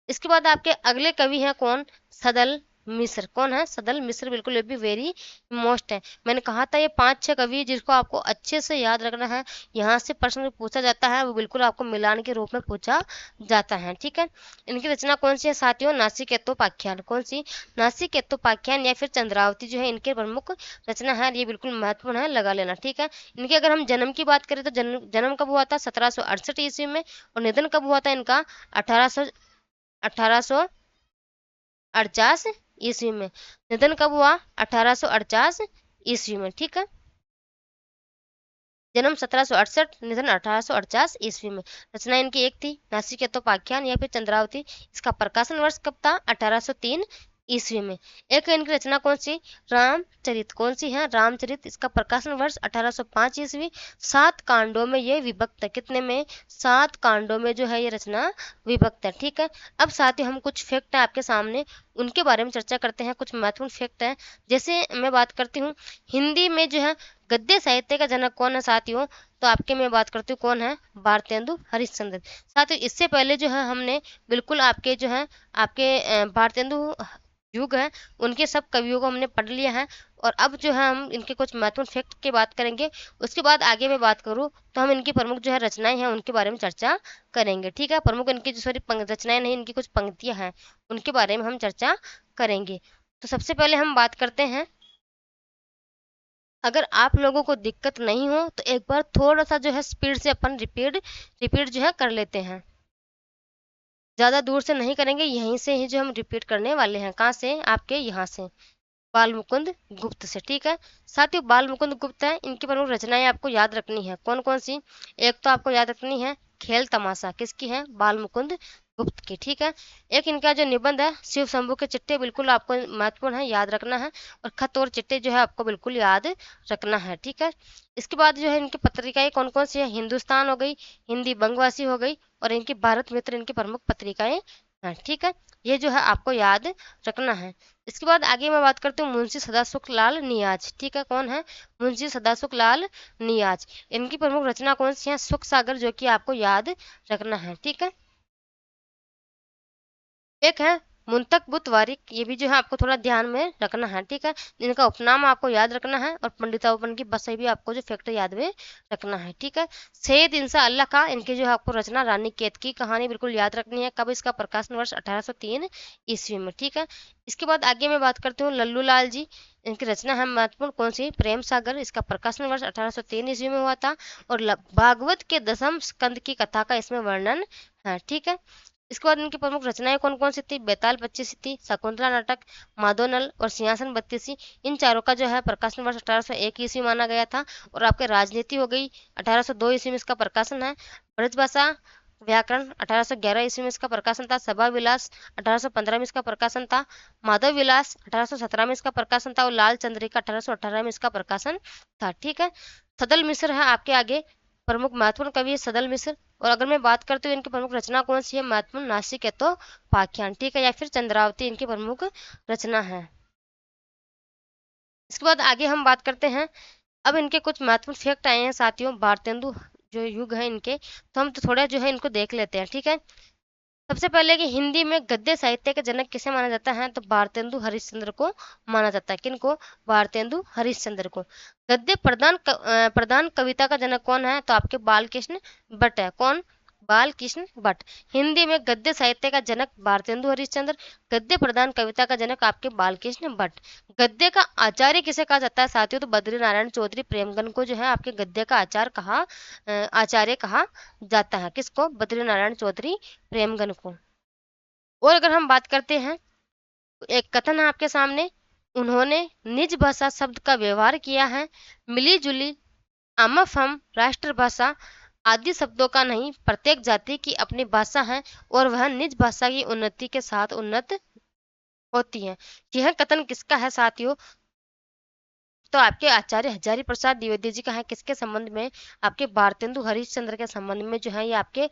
इसके बाद आपके अगले कवि हैं कौन? सदल मिश्र। कौन है? सदल मिश्र। बिल्कुल, ये भी वेरी मोस्ट है। मैंने कहा था ये 5-6 कवि जिसको आपको अच्छे से याद रखना है, यहाँ से प्रश्न पूछा जाता है, वो बिल्कुल आपको मिलान के रूप में पूछा जाता है। ठीक है। इनकी रचना कौन सी है साथियों? नासिकेतोपाख्यान। कौन सी? नासिकेतोपाख्यान या फिर चंद्रावती जो है इनके प्रमुख रचना है। ये बिल्कुल महत्वपूर्ण है, लगा लेना। ठीक है। इनके अगर हम जन्म की बात करें तो जन्म कब हुआ था? 1768 ईस्वी में। और निधन कब हुआ था इनका? 1848 ईस्वी में। निधन कब हुआ? 1848 ईस्वी में। ठीक है। जन्म 1768, निधन 1848 ईस्वी में। रचना इनकी एक थी नासिकेतोपाख्यान या फिर चंद्रावती। इसका प्रकाशन वर्ष कब था? 1803 ईस्वी में। एक इनकी रचना कौन सी? रामचरित। कौन सी है? रामचरित। इसका प्रकाशन वर्ष 1805 ईस्वी। 7 कांडों में ये विभक्त है। कितने में? 7 कांडों में जो है ये रचना विभक्त है। ठीक है। अब साथ ही हम कुछ फैक्ट है आपके सामने, उनके बारे में चर्चा करते हैं। कुछ महत्वपूर्ण फैक्ट है। जैसे मैं बात करती हूँ हिंदी में जो है गद्य साहित्य का जनक कौन है साथियों? तो आपके मैं बात करती हूँ कौन है? भारतेंदु हरिश्चंद्र। साथियों इससे पहले जो है हमने बिल्कुल आपके जो है आपके भारतेंदु युग है उनके सब कवियों को हमने पढ़ लिया है। और अब जो है हम इनके कुछ महत्वपूर्ण फैक्ट की बात करेंगे। उसके बाद आगे मैं बात करूँ तो हम इनकी प्रमुख जो है रचनाएं हैं उनके बारे में चर्चा करेंगे। ठीक है। प्रमुख इनकी जो सॉरी रचनाएं नहीं, इनकी कुछ पंक्तियां हैं उनके बारे में हम चर्चा करेंगे। तो सबसे पहले हम बात करते हैं, अगर आप लोगों को दिक्कत नहीं हो तो एक बार थोड़ा सा जो है स्पीड से अपन रिपीट जो है कर लेते हैं। ज़्यादा दूर से नहीं करेंगे, यहीं से ही जो हम रिपीट करने वाले हैं। कहाँ से? आपके यहाँ से, बाल मुकुंद गुप्त से। ठीक है। साथियों बाल मुकुंद गुप्त है, इनकी प्रमुख रचनाएं आपको याद रखनी है। कौन कौन सी? एक तो आपको याद रखनी है खेल तमाशा। किसकी है? बाल मुकुंद गुप्त की। ठीक है। एक इनका जो निबंध है शिव शंभू के चिट्टे, बिल्कुल आपको महत्वपूर्ण है, याद रखना है। और खत और चिट्टे जो है आपको बिल्कुल याद रखना है। ठीक है। इसके बाद जो है इनकी पत्रिकाएं कौन कौन सी है? हिंदुस्तान हो गई, हिंदी बंगवासी हो गई, और इनकी भारत मित्र इनकी प्रमुख पत्रिकाएं हैं। ठीक है। ये जो है आपको याद रखना है। इसके बाद आगे मैं बात करती हूँ मुंशी सदासुख लाल नियाज। ठीक है। कौन है? मुंशी सदासुख लाल नियाज। इनकी प्रमुख रचना कौन सी है? सुख सागर, जो कि आपको याद रखना है। ठीक है। एक है मुंतकबुत वारिक, ये भी जो है आपको थोड़ा ध्यान में रखना है। ठीक है। इनका उपनाम आपको याद रखना है, और पंडितापन की बस भी आपको जो फैक्टर याद में रखना है। ठीक है। सैयद इंसा अल्लाह का, इनकी जो है आपको रचना रानी केत की कहानी बिल्कुल याद रखनी है। कब? इसका प्रकाशन वर्ष 1803 ईस्वी में। ठीक है। इसके बाद आगे मैं बात करती हूँ लल्लू लाल जी। इनकी रचना है महत्वपूर्ण कौन सी? प्रेम सागर। इसका प्रकाशन वर्ष 1803 ईस्वी में हुआ था। और भागवत के 10वें स्कंद की कथा का इसमें वर्णन है। ठीक है। इसके बाद इनकी प्रमुख रचनाएं कौन कौन सी थी? बेताल पच्चीसी थी, शकुंतला नाटक, माधोनल और सिंहासन बत्तीसी। इन चारों का जो है प्रकाशन वर्ष 1801 ईस्वी माना गया था। और आपके राजनीति हो गई 1802 ईस्वी में इसका प्रकाशन है। ब्रजभाषा व्याकरण 1811 ईस्वी में इसका प्रकाशन था। सभा विलास 1815 में इसका प्रकाशन था। माधव विलास 1817 में इसका प्रकाशन था। और लाल चंद्रिका 1818 में इसका प्रकाशन था। ठीक है। सदल मिश्र है आपके आगे, प्रमुख महत्वपूर्ण कवि है सदल मिश्र। और अगर मैं बात करती हूँ इनकी प्रमुख रचना कौन सी है? महत्वपूर्ण नासिकेतोपाख्यान। ठीक है। या फिर चंद्रावती इनकी प्रमुख रचना है। इसके बाद आगे हम बात करते हैं, अब इनके कुछ महत्वपूर्ण फैक्ट आए हैं साथियों भारतेंदु जो युग है इनके, तो हम तो थोड़ा जो है इनको देख लेते हैं। ठीक है। सबसे पहले कि हिंदी में गद्य साहित्य के जनक किसे माना जाता है? तो भारतेंदु हरिश्चंद्र को माना जाता है। किनको? भारतेंदु हरिश्चंद्र को। गद्य प्रधान कविता का जनक कौन है? तो आपके बालकृष्ण भट्ट है। कौन? बालकृष्ण भट्ट। हिंदी में गद्य साहित्य का जनक भारतेंदु हरिश्चंद्र, गद्य प्रधान कविता का जनक आपके बालकृष्ण भट्ट। गद्य का आचार्य किसे कहा जाता है साथियों? तो बद्री नारायण चौधरी प्रेमगन को जो है आपके गद्य का आचार्य कहा जाता है। किसको? बद्री नारायण चौधरी प्रेमगन को। और अगर हम बात करते हैं, एक कथन है आपके सामने, उन्होंने निज भाषा शब्द का व्यवहार किया है, मिली जुली अमफम राष्ट्रभाषा आदि शब्दों का नहीं, प्रत्येक जाति की अपनी भाषा है और वह निज भाषा की उन्नति के साथ उन्नत होती है। यह कथन किसका है साथियों? तो आपके आचार्य हजारी प्रसाद द्विवेदी जी का है। किसके संबंध में? आपके भारतेंदु हरिश्चंद्र के संबंध में जो है ये आपके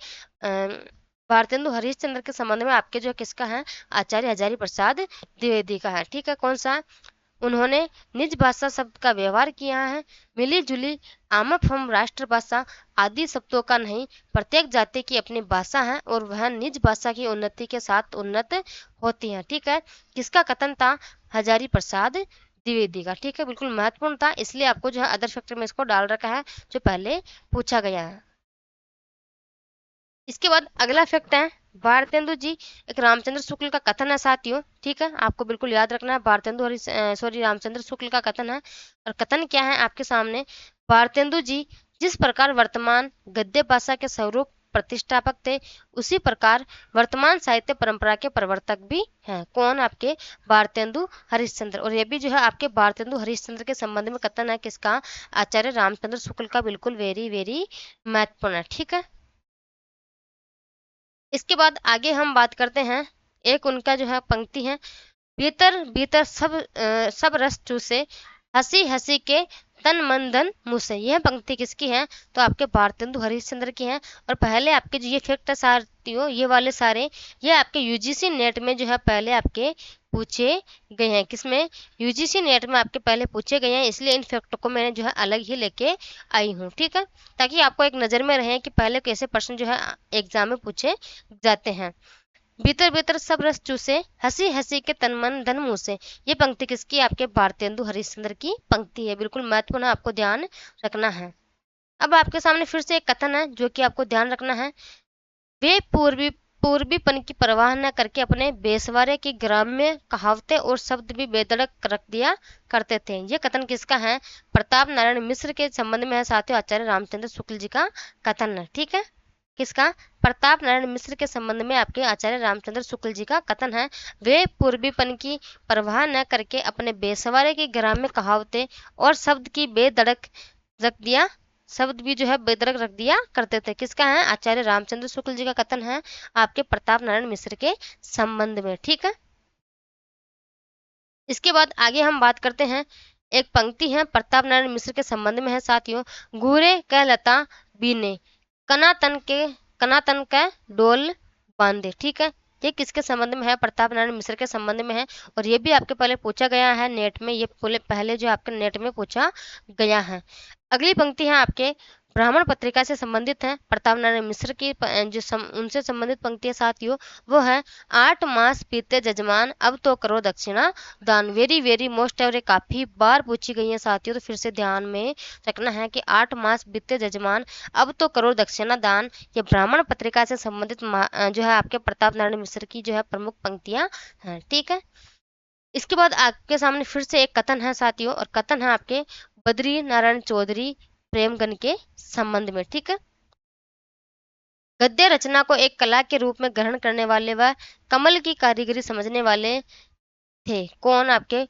भारतेंदु हरिश्चंद्र के संबंध में आपके जो किसका है, आचार्य हजारी प्रसाद द्विवेदी का है। ठीक है, कौन सा? उन्होंने निज भाषा शब्द का व्यवहार किया है। मिली जुली आमप हम राष्ट्रभाषा आदि शब्दों का नहीं, प्रत्येक जाति की अपनी भाषा है और वह निज भाषा की उन्नति के साथ उन्नत होती है। ठीक है, किसका कथन था? हजारी प्रसाद द्विवेदी का। ठीक है, बिल्कुल महत्वपूर्ण था, इसलिए आपको जो है अदर फैक्टर में इसको डाल रखा है जो पहले पूछा गया है। इसके बाद अगला फैक्ट है, भारतेंदु जी एक रामचंद्र शुक्ल का कथन है साथियों। ठीक है, आपको बिल्कुल याद रखना है, भारतेंदु रामचंद्र शुक्ल का कथन है। और कथन क्या है आपके सामने? भारतेंदु जी जिस प्रकार वर्तमान गद्य भाषा के स्वरूप प्रतिष्ठापक थे, उसी प्रकार वर्तमान साहित्य परंपरा के प्रवर्तक भी हैं। कौन? आपके भारतेंदु हरिश्चंद्र। और ये भी जो है आपके भारतेंदु हरिश्चंद्र के संबंध में कथन है, किसका? आचार्य रामचंद्र शुक्ल का। बिल्कुल वेरी वेरी महत्वपूर्ण है। ठीक है, इसके बाद आगे हम बात करते हैं, एक उनका जो है पंक्ति है, भीतर भीतर सब रस चूसे, हंसी हंसी के तन मन धन मुँह से। यह पंक्ति किसकी है? तो आपके भारतेंदु हरिश्चंद्र की है। और पहले आपके जो ये फैक्ट है साथियों, ये वाले सारे ये आपके यूजीसी नेट में जो है पहले आपके पूछे गए हैं। किसमें? यूजीसी नेट में आपके पहले पूछे गए हैं, इसलिए इन फैक्टों को मैंने जो है अलग ही लेके आई हूँ। ठीक है, ताकि आपको एक नज़र में रहे कि पहले कैसे प्रश्न जो है एग्जाम में पूछे जाते हैं। भीतर भीतर सब रस चूसे, हंसी हंसी के तन मन धन मुँह से। ये पंक्ति किसकी? आपके भारतेंदु हरिश्चंद्र की पंक्ति है। बिल्कुल महत्वपूर्ण, आपको ध्यान रखना है। अब आपके सामने फिर से एक कथन है जो कि आपको ध्यान रखना है, वे पूर्वीपन की परवाह न करके अपने बेसवारे की ग्राम्य कहावतें और शब्द भी बेधड़क रख दिया करते थे। ये कथन किसका है? प्रताप नारायण मिश्र के संबंध में है साथियों, आचार्य रामचंद्र शुक्ल जी का कथन है। ठीक है, किसका? प्रताप नारायण मिश्र के संबंध में आपके आचार्य रामचंद्र शुक्ल जी का कथन है, वे पूर्वीपन की परवाह न करके अपने बेसवारे की ग्राम्य कहावतें और शब्द की बेधड़क रख दिया शब्द भी जो है बेधड़क रख दिया करते थे। किसका है? आचार्य रामचंद्र शुक्ल जी का कथन है आपके प्रताप नारायण मिश्र के संबंध में। ठीक है, इसके बाद आगे हम बात करते हैं, एक पंक्ति है प्रताप नारायण मिश्र के संबंध में है साथियों, घूरे कह लता बीने, कनातन का डोल बांधे। ठीक है, ये किसके संबंध में है? प्रताप नारायण मिश्र के संबंध में है। और ये भी आपके पहले पूछा गया है नेट में, ये पहले जो आपके नेट में पूछा गया है। अगली पंक्ति है आपके ब्राह्मण पत्रिका से संबंधित है, प्रताप नारायण मिश्र की उनसे संबंधित पंक्ति है साथियों, वो है 8 मास बीते जजमान अब तो करो दक्षिणा दान। वेरी वेरी मोस्ट और काफी बार पूछी गई है साथियों, तो फिर से ध्यान में रखना है कि 8 मास बीते जजमान अब तो करो दक्षिणा दान। ये ब्राह्मण पत्रिका से संबंधित जो है आपके प्रताप नारायण मिश्र की जो है प्रमुख पंक्तियां हैं। ठीक है, इसके बाद आपके सामने फिर से एक कथन है साथियों, और कथन है आपके बद्री नारायण चौधरी प्रेमगन के संबंध में। ठीक है, गद्य रचना को एक कला के रूप में ग्रहण करने वाले व कमल की कारीगरी समझने वाले थे। कौन? आपके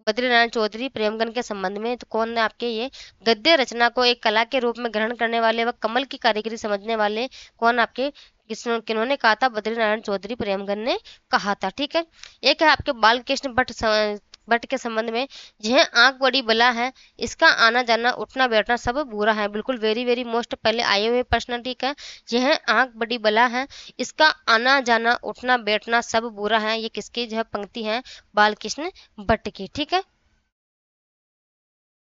बद्रीनारायण चौधरी प्रेमगन के संबंध में। तो कौन है आपके? ये गद्य रचना को एक कला के रूप में ग्रहण करने वाले व कमल की कारीगरी समझने वाले कौन आपके किन्होंने कहा था? बद्रीनारायण चौधरी प्रेमगन ने कहा था। ठीक है, एक है आपके बालकृष्ण भट्ट के संबंध में, यह आंख बड़ी बला है, इसका आना जाना उठना बैठना सब बुरा है। बिल्कुल वेरी वेरी मोस्ट पहले आए हुए प्रश्न। ठीक है, यह आंख बड़ी बला है, इसका आना जाना उठना बैठना सब बुरा है। ये किसकी जो है पंक्ति है? बालकृष्ण भट्ट की। ठीक है,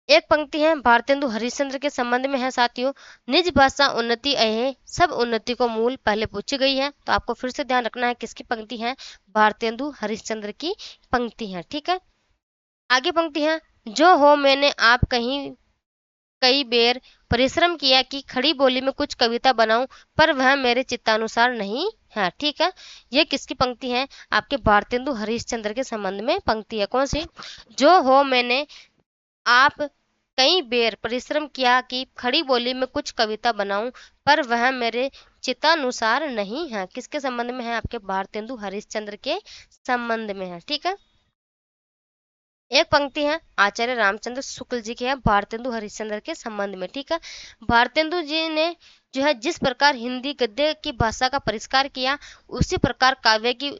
एक पंक्ति है भारतेंदु हरिश्चंद्र के संबंध में है साथियों, निज भाषा उन्नति अहे सब उन्नति को मूल। पहले पूछी गई है, तो आपको फिर से ध्यान रखना है किसकी पंक्ति है? भारतेंदु हरिश्चंद्र की पंक्ति है। ठीक है, आगे पंक्ति है, जो हो मैंने आप कई बेर परिश्रम किया कि खड़ी बोली में कुछ कविता बनाऊं, पर वह मेरे चित्तानुसार नहीं है। ठीक है, ये किसकी पंक्ति है? आपके भारतेंदु हरिश्चंद्र के संबंध में पंक्ति है। कौन सी? जो हो मैंने आप कई बेर परिश्रम किया कि खड़ी बोली में कुछ कविता बनाऊं, पर वह मेरे चित्तानुसार नहीं है। किसके संबंध में है? आपके भारतेंदु हरिश्चंद्र के संबंध में है। ठीक है, एक पंक्ति है आचार्य रामचंद्र शुक्ल जी की है भारतेंदु हरिश्चंद्र के संबंध में। ठीक है, भारतेंदु जी ने जो है जिस प्रकार हिंदी गद्य की भाषा का परिष्कार किया, उसी प्रकार काव्य की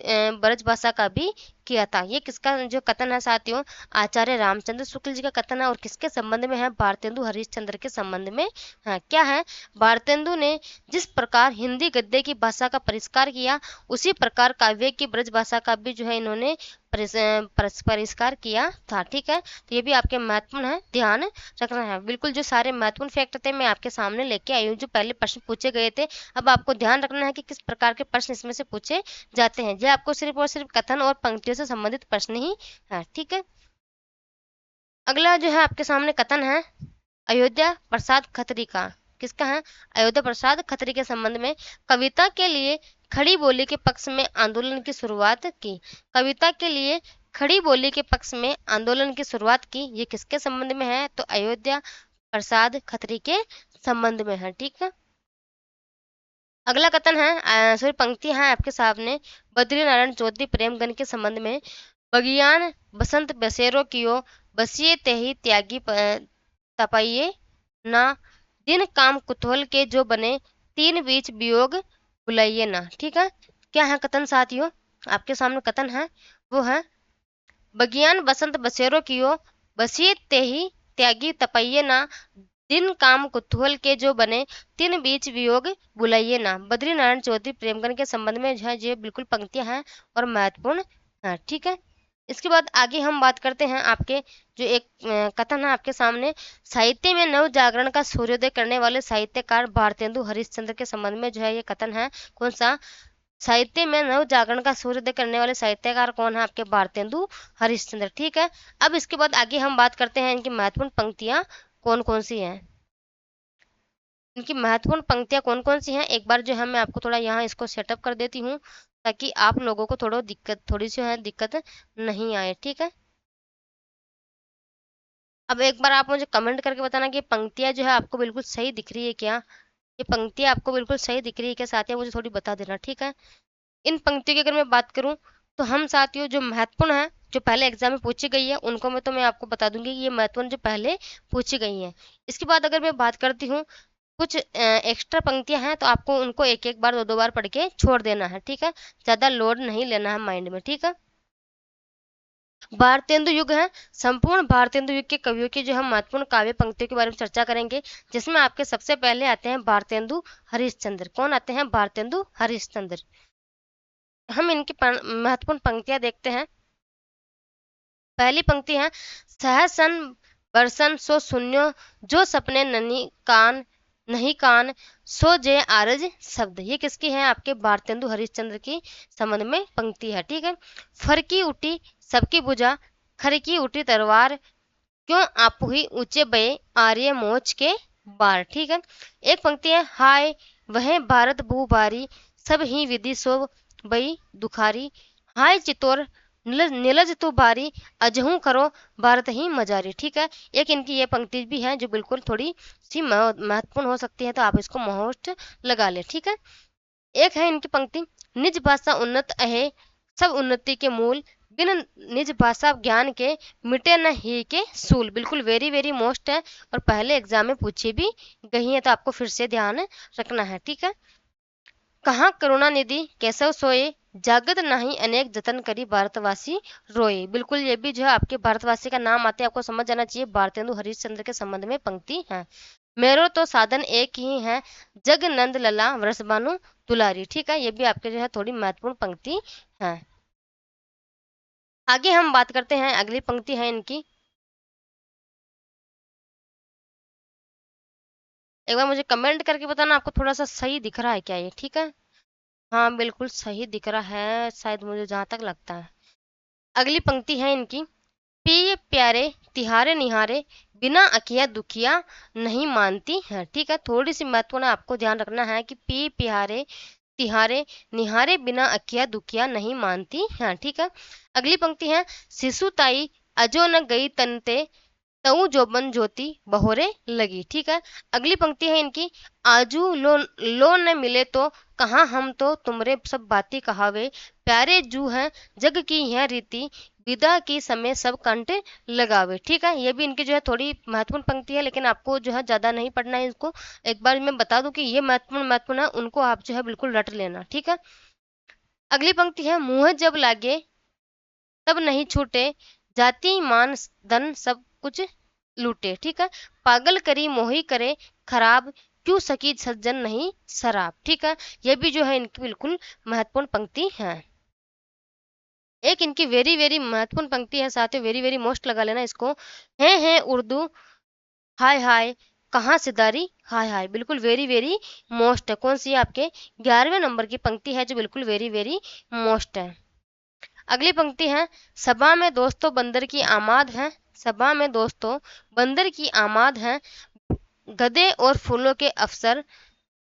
ब्रज भाषा का भी किया था। ये किसका जो कथन है साथियों, आचार्य रामचंद्र शुक्ल जी का कथन है। और किसके संबंध में है, भारतेंदु हरिश्चंद्र के संबंध में है। क्या है, भारतेंदु ने जिस प्रकार हिंदी गद्य की भाषा का परिष्कार किया, उसी प्रकार काव्य की ब्रज भाषा का भी जो है इन्होंने परिष्कार किया था। ठीक है, तो ये भी आपके महत्वपूर्ण है, ध्यान रखना है। बिल्कुल जो सारे महत्वपूर्ण फैक्ट थे मैं आपके सामने लेके आई हूँ, जो पहले प्रश्न पूछे गए थे। अब आपको ध्यान रखना है कि किस प्रकार के प्रश्न इसमें से पूछे जाते हैं। ये आपको सिर्फ और सिर्फ कथन और पंक्तियों से संबंधित प्रश्न ही है। ठीक है, अगला जो है आपके सामने कथन है अयोध्या प्रसाद खत्री का। किसका है, अयोध्या प्रसाद खत्री के संबंध में। कविता के लिए खड़ी बोली के पक्ष में आंदोलन की शुरुआत की। कविता के लिए खड़ी बोली के पक्ष में आंदोलन की शुरुआत की, ये किसके संबंध में है, तो अयोध्या प्रसाद खत्री के संबंध में है। ठीक है, अगला कथन है सॉरी पंक्ति है आपके सामने, बद्री नारायण चौधरी प्रेमगन के संबंध में। बगियान बसंत बसेरो कियो, बसिए तेहि त्यागी तपाइये ना, दिन काम कुतूहल के जो बने, तीन बीच वियोग बुलाइए ना। ठीक है, क्या है कथन साथियों, आपके सामने कथन है वो है, बगियान बसंत बसेरो कियो, बसिए तेहि त्यागी तपाइये ना, दिन काम कुतूहल के जो बने, तीन बीच वियोग बुलाइए ना। बद्री नारायण चौधरी प्रेमगन के संबंध में जो है ये बिल्कुल पंक्तियां हैं और महत्वपूर्ण है। ठीक है, इसके बाद आगे हम बात करते हैं आपके जो एक कथन है आपके सामने, साहित्य में नव जागरण का सूर्योदय करने वाले साहित्यकार भारतेंदु हरिश्चंद्र के संबंध में जो है ये कथन है। कौन सा, साहित्य में नव जागरण का सूर्योदय करने वाले साहित्यकार कौन है, आपके भारतेंदु हरिश्चंद्र। ठीक है, अब इसके बाद आगे हम बात करते हैं इनकी महत्वपूर्ण पंक्तियां कौन कौन सी हैं। इनकी महत्वपूर्ण पंक्तियां कौन कौन सी हैं, एक बार जो है मैं आपको थोड़ा यहाँ इसको सेटअप कर देती हूँ, ताकि आप लोगों को थोड़ी सी है दिक्कत नहीं आए। ठीक है, अब एक बार आप मुझे कमेंट करके बताना कि पंक्तियां जो है आपको बिल्कुल सही दिख रही है क्या, ये पंक्तियां आपको बिल्कुल सही दिख रही है क्या साथियों, मुझे थोड़ी बता देना। ठीक है, इन पंक्तियों की अगर मैं बात करूं तो हम साथियों जो महत्वपूर्ण है, जो पहले एग्जाम में पूछी गई है, उनको मैं आपको बता दूंगी कि ये महत्वपूर्ण जो पहले पूछी गई है। इसके बाद अगर मैं बात करती हूँ कुछ एक्स्ट्रा पंक्तियां हैं, तो आपको उनको एक एक बार दो दो बार पढ़ के छोड़ देना है। ठीक है, ज्यादा लोड नहीं लेना है माइंड में। ठीक है, भारतेंदु युग है, संपूर्ण भारतेंदु युग के कवियों की जो हम महत्वपूर्ण काव्य पंक्तियों के बारे में चर्चा करेंगे, जिसमें आपके सबसे पहले आते हैं भारतेंदु हरिश्चंद्र। कौन आते हैं, भारतेंदु हरिश्चंद्र। हम इनकी महत्वपूर्ण पंक्तियां देखते हैं। पहली पंक्ति है, सहसन बरसन सो सुन्यो, जो सपने नहीं कान, सो जे आरज शब्द। ये किसकी है, आपके भारतेंदु हरिश्चंद्र की संबंध में पंक्ति है। ठीक है, फरकी उठी सबकी भुजा, खरकी उठी तलवार, क्यों आपू ही ऊंचे बये आर्य मोच के बार। ठीक है, एक पंक्ति है, हाय वह भारत भूभारी, सब ही विधि सो बई दुखारी, हाय चितौर नीलज तू बारी, अजहू करो भारत ही मजारी। ठीक है, एक इनकी ये पंक्ति भी है जो बिल्कुल थोड़ी सी महत्वपूर्ण हो सकती है, तो आप इसको मोस्ट लगा ले। ठीक है, एक है इनकी पंक्ति, निज भाषा उन्नत है सब उन्नति के मूल, बिन निज भाषा ज्ञान के मिटे न ही के सूल। बिल्कुल वेरी वेरी मोस्ट है और पहले एग्जाम में पूछी भी गई है, तो आपको फिर से ध्यान रखना है। ठीक है, कहाँ करुणा निधि कैसव सोए, जागत नहीं अनेक जतन करी भारतवासी रोए। बिल्कुल ये भी जो है आपके भारतवासी का नाम आते आपको समझ जाना चाहिए, भारतेंदु हरिश्चंद्र के संबंध में पंक्ति है। मेरो तो साधन एक ही है, जग नंद लला वृषभानु दुलारी। ठीक है, ये भी आपके जो है थोड़ी महत्वपूर्ण पंक्ति है। आगे हम बात करते हैं, अगली पंक्ति है इनकी, एक बार मुझे कमेंट करके बताना आपको थोड़ा सा सही दिख रहा है क्या ये। ठीक है, हाँ बिल्कुल सही दिख रहा है शायद, मुझे जहां तक लगता है। अगली पंक्ति है इनकी, पिय प्यारे तिहारे निहारे, बिना अकिया दुखिया नहीं मानती है। ठीक है, थोड़ी सी महत्वपूर्ण आपको ध्यान रखना है कि पी प्यारे तिहारे निहारे, बिना अकिया दुखिया नहीं मानती है। ठीक है, अगली पंक्ति है, शिशु ताई अजो न गई तनते, तऊ जोबन ज्योति बहोरे लगी। ठीक है, अगली पंक्ति है इनकी, आजू लो न मिले तो कहाँ हम तो तुमरे सब बाती कहावे, प्यारे जू हैं जग की यह रीति, विदा की समय सब कंठ लगावे। ठीक है, ये भी इनकी जो है थोड़ी महत्वपूर्ण पंक्ति है, लेकिन आपको जो है ज्यादा नहीं पढ़ना है इसको। एक बार मैं बता दूं कि ये महत्वपूर्ण है, उनको आप जो है बिल्कुल रट लेना। ठीक है, अगली पंक्ति है, मुंह जब लागे तब नहीं छूटे, जाति मान धन सब कुछ लूटे। ठीक है, पागल करी मोही करे खराब, क्यों सकी सज्जन नहीं शराब। ठीक है, ये भी जो है इनकी बिल्कुल महत्वपूर्ण पंक्ति है। एक इनकी वेरी वेरी महत्वपूर्ण पंक्ति है, साथ ही वेरी वेरी मोस्ट लगा लेना इसको, है उर्दू हाय हाय कहाँ से दारी हाय हाय। बिल्कुल वेरी वेरी मोस्ट है। कौन सी है? आपके 11वें नंबर की पंक्ति है, जो बिल्कुल वेरी वेरी मोस्ट है। अगली पंक्ति है, सभा में दोस्तों बंदर की आमाद है, सभा में दोस्तों बंदर की आमाद है, गधे और फूलों के अफसर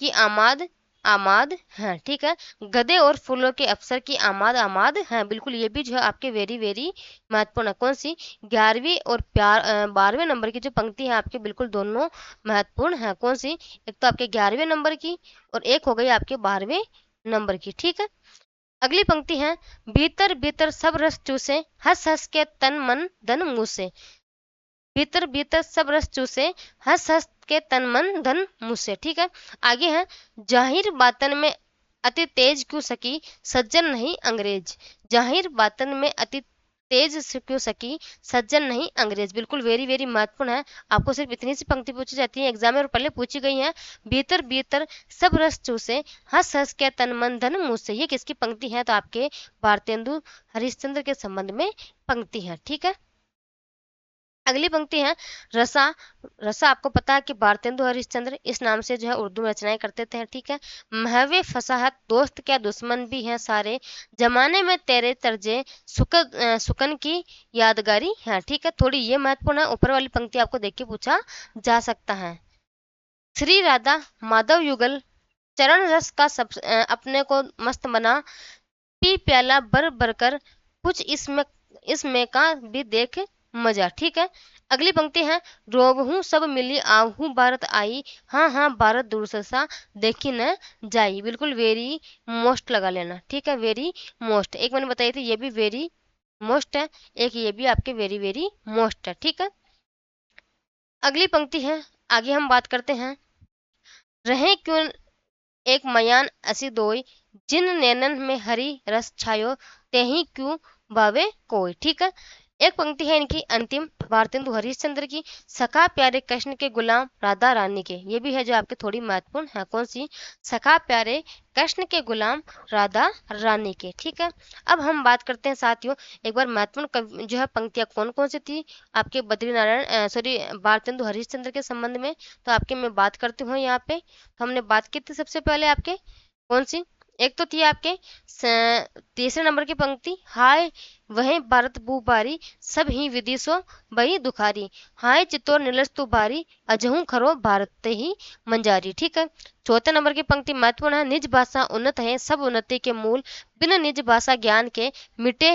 की आमाद आमाद है। ठीक है, गधे और फूलों के अफसर की आमाद आमाद है। बिल्कुल ये भी जो है आपके वेरी वेरी महत्वपूर्ण है। कौन सी? 11वीं और 12वें नंबर की जो पंक्ति है आपके, बिल्कुल दोनों महत्वपूर्ण है। कौन सी? एक तो आपके 11वें नंबर की और एक हो गई आपके 12वें नंबर की। ठीक है, अगली पंक्ति है, भीतर भीतर सब रस चूसे, हंस हंस के तन मन धन मुँह से। भीतर भीतर सब रस चूसे, हंस हंस के तन मन धन मुँह से। ठीक है, आगे है, जाहिर बातन में अति तेज क्यों सकी, सज्जन नहीं अंग्रेज। जाहिर बातन में अति तेज से क्यों सकी, सज्जन नहीं अंग्रेज। बिल्कुल वेरी वेरी महत्वपूर्ण है। आपको सिर्फ इतनी सी पंक्ति पूछी जाती है एग्जाम में, और पहले पूछी गई है, भीतर भीतर सब रस चूसे, हंस हंस के तन मन धन मुँह से। ये किसकी पंक्ति है? तो आपके भारतेंदु हरिश्चंद्र के संबंध में पंक्ति है। ठीक है, अगली पंक्ति है, रसा। रसा आपको पता है कि भारतेंदु हरिश्चंद्र इस नाम से जो है उर्दू में रचनाएं करते थे। ठीक है, महवे फसाहत दोस्त क्या दुश्मन भी हैं सारे, जमाने में तेरे तर्जे सुकन की यादगारी है। ठीक है, थोड़ी ये महत्वपूर्ण है, ऊपर वाली पंक्ति आपको देख के पूछा जा सकता है। श्री राधा माधव युगल चरण रस का अपने को मस्त बना, पी प्याला बर बर कर, कुछ इसमें का भी देख मजा। ठीक है, अगली पंक्ति है, रोबहू सब मिली आहू भारत आई, हाँ भारत दूर सा देखी न जाई। बिल्कुल वेरी मोस्ट लगा लेना। ठीक है, वेरी मोस्ट एक मैंने बताई थी, ये भी वेरी मोस्ट है, एक ये भी आपके वेरी वेरी मोस्ट है। ठीक है, अगली पंक्ति है, आगे हम बात करते हैं, रहे क्यों एक मयान असी दोई, जिन नैनन में हरी रस छायो, तेही क्यों बावे कोई। ठीक है, एक पंक्ति है इनकी अंतिम, भारतेंदु हरिश्चंद्र की, सखा प्यारे कृष्ण के गुलाम राधा रानी के। ये भी है जो आपके थोड़ी महत्वपूर्ण है। कौन सी? सखा प्यारे कृष्ण के गुलाम राधा रानी के। ठीक है, अब हम बात करते हैं साथियों, एक बार महत्वपूर्ण जो है पंक्तियां कौन कौन सी थी आपके बद्रीनारायण सॉरी भारतेंदु हरिश्चंद्र के संबंध में, तो आपके मैं बात करती हूँ यहाँ पे। तो हमने बात की थी सबसे पहले आपके कौन सी, एक तो थी आपके तीसरे नंबर की पंक्ति, हाय वह भारत भूभारी, सब ही विदिशो बही दुखारी, हाय चित्तौर नीलस्तु भारी, अजहू खरो भारत ही मंजारी। ठीक है, चौथे नंबर की पंक्ति महत्वपूर्ण है, निज भाषा उन्नत है सब उन्नति के मूल, बिना निज भाषा ज्ञान के मिटे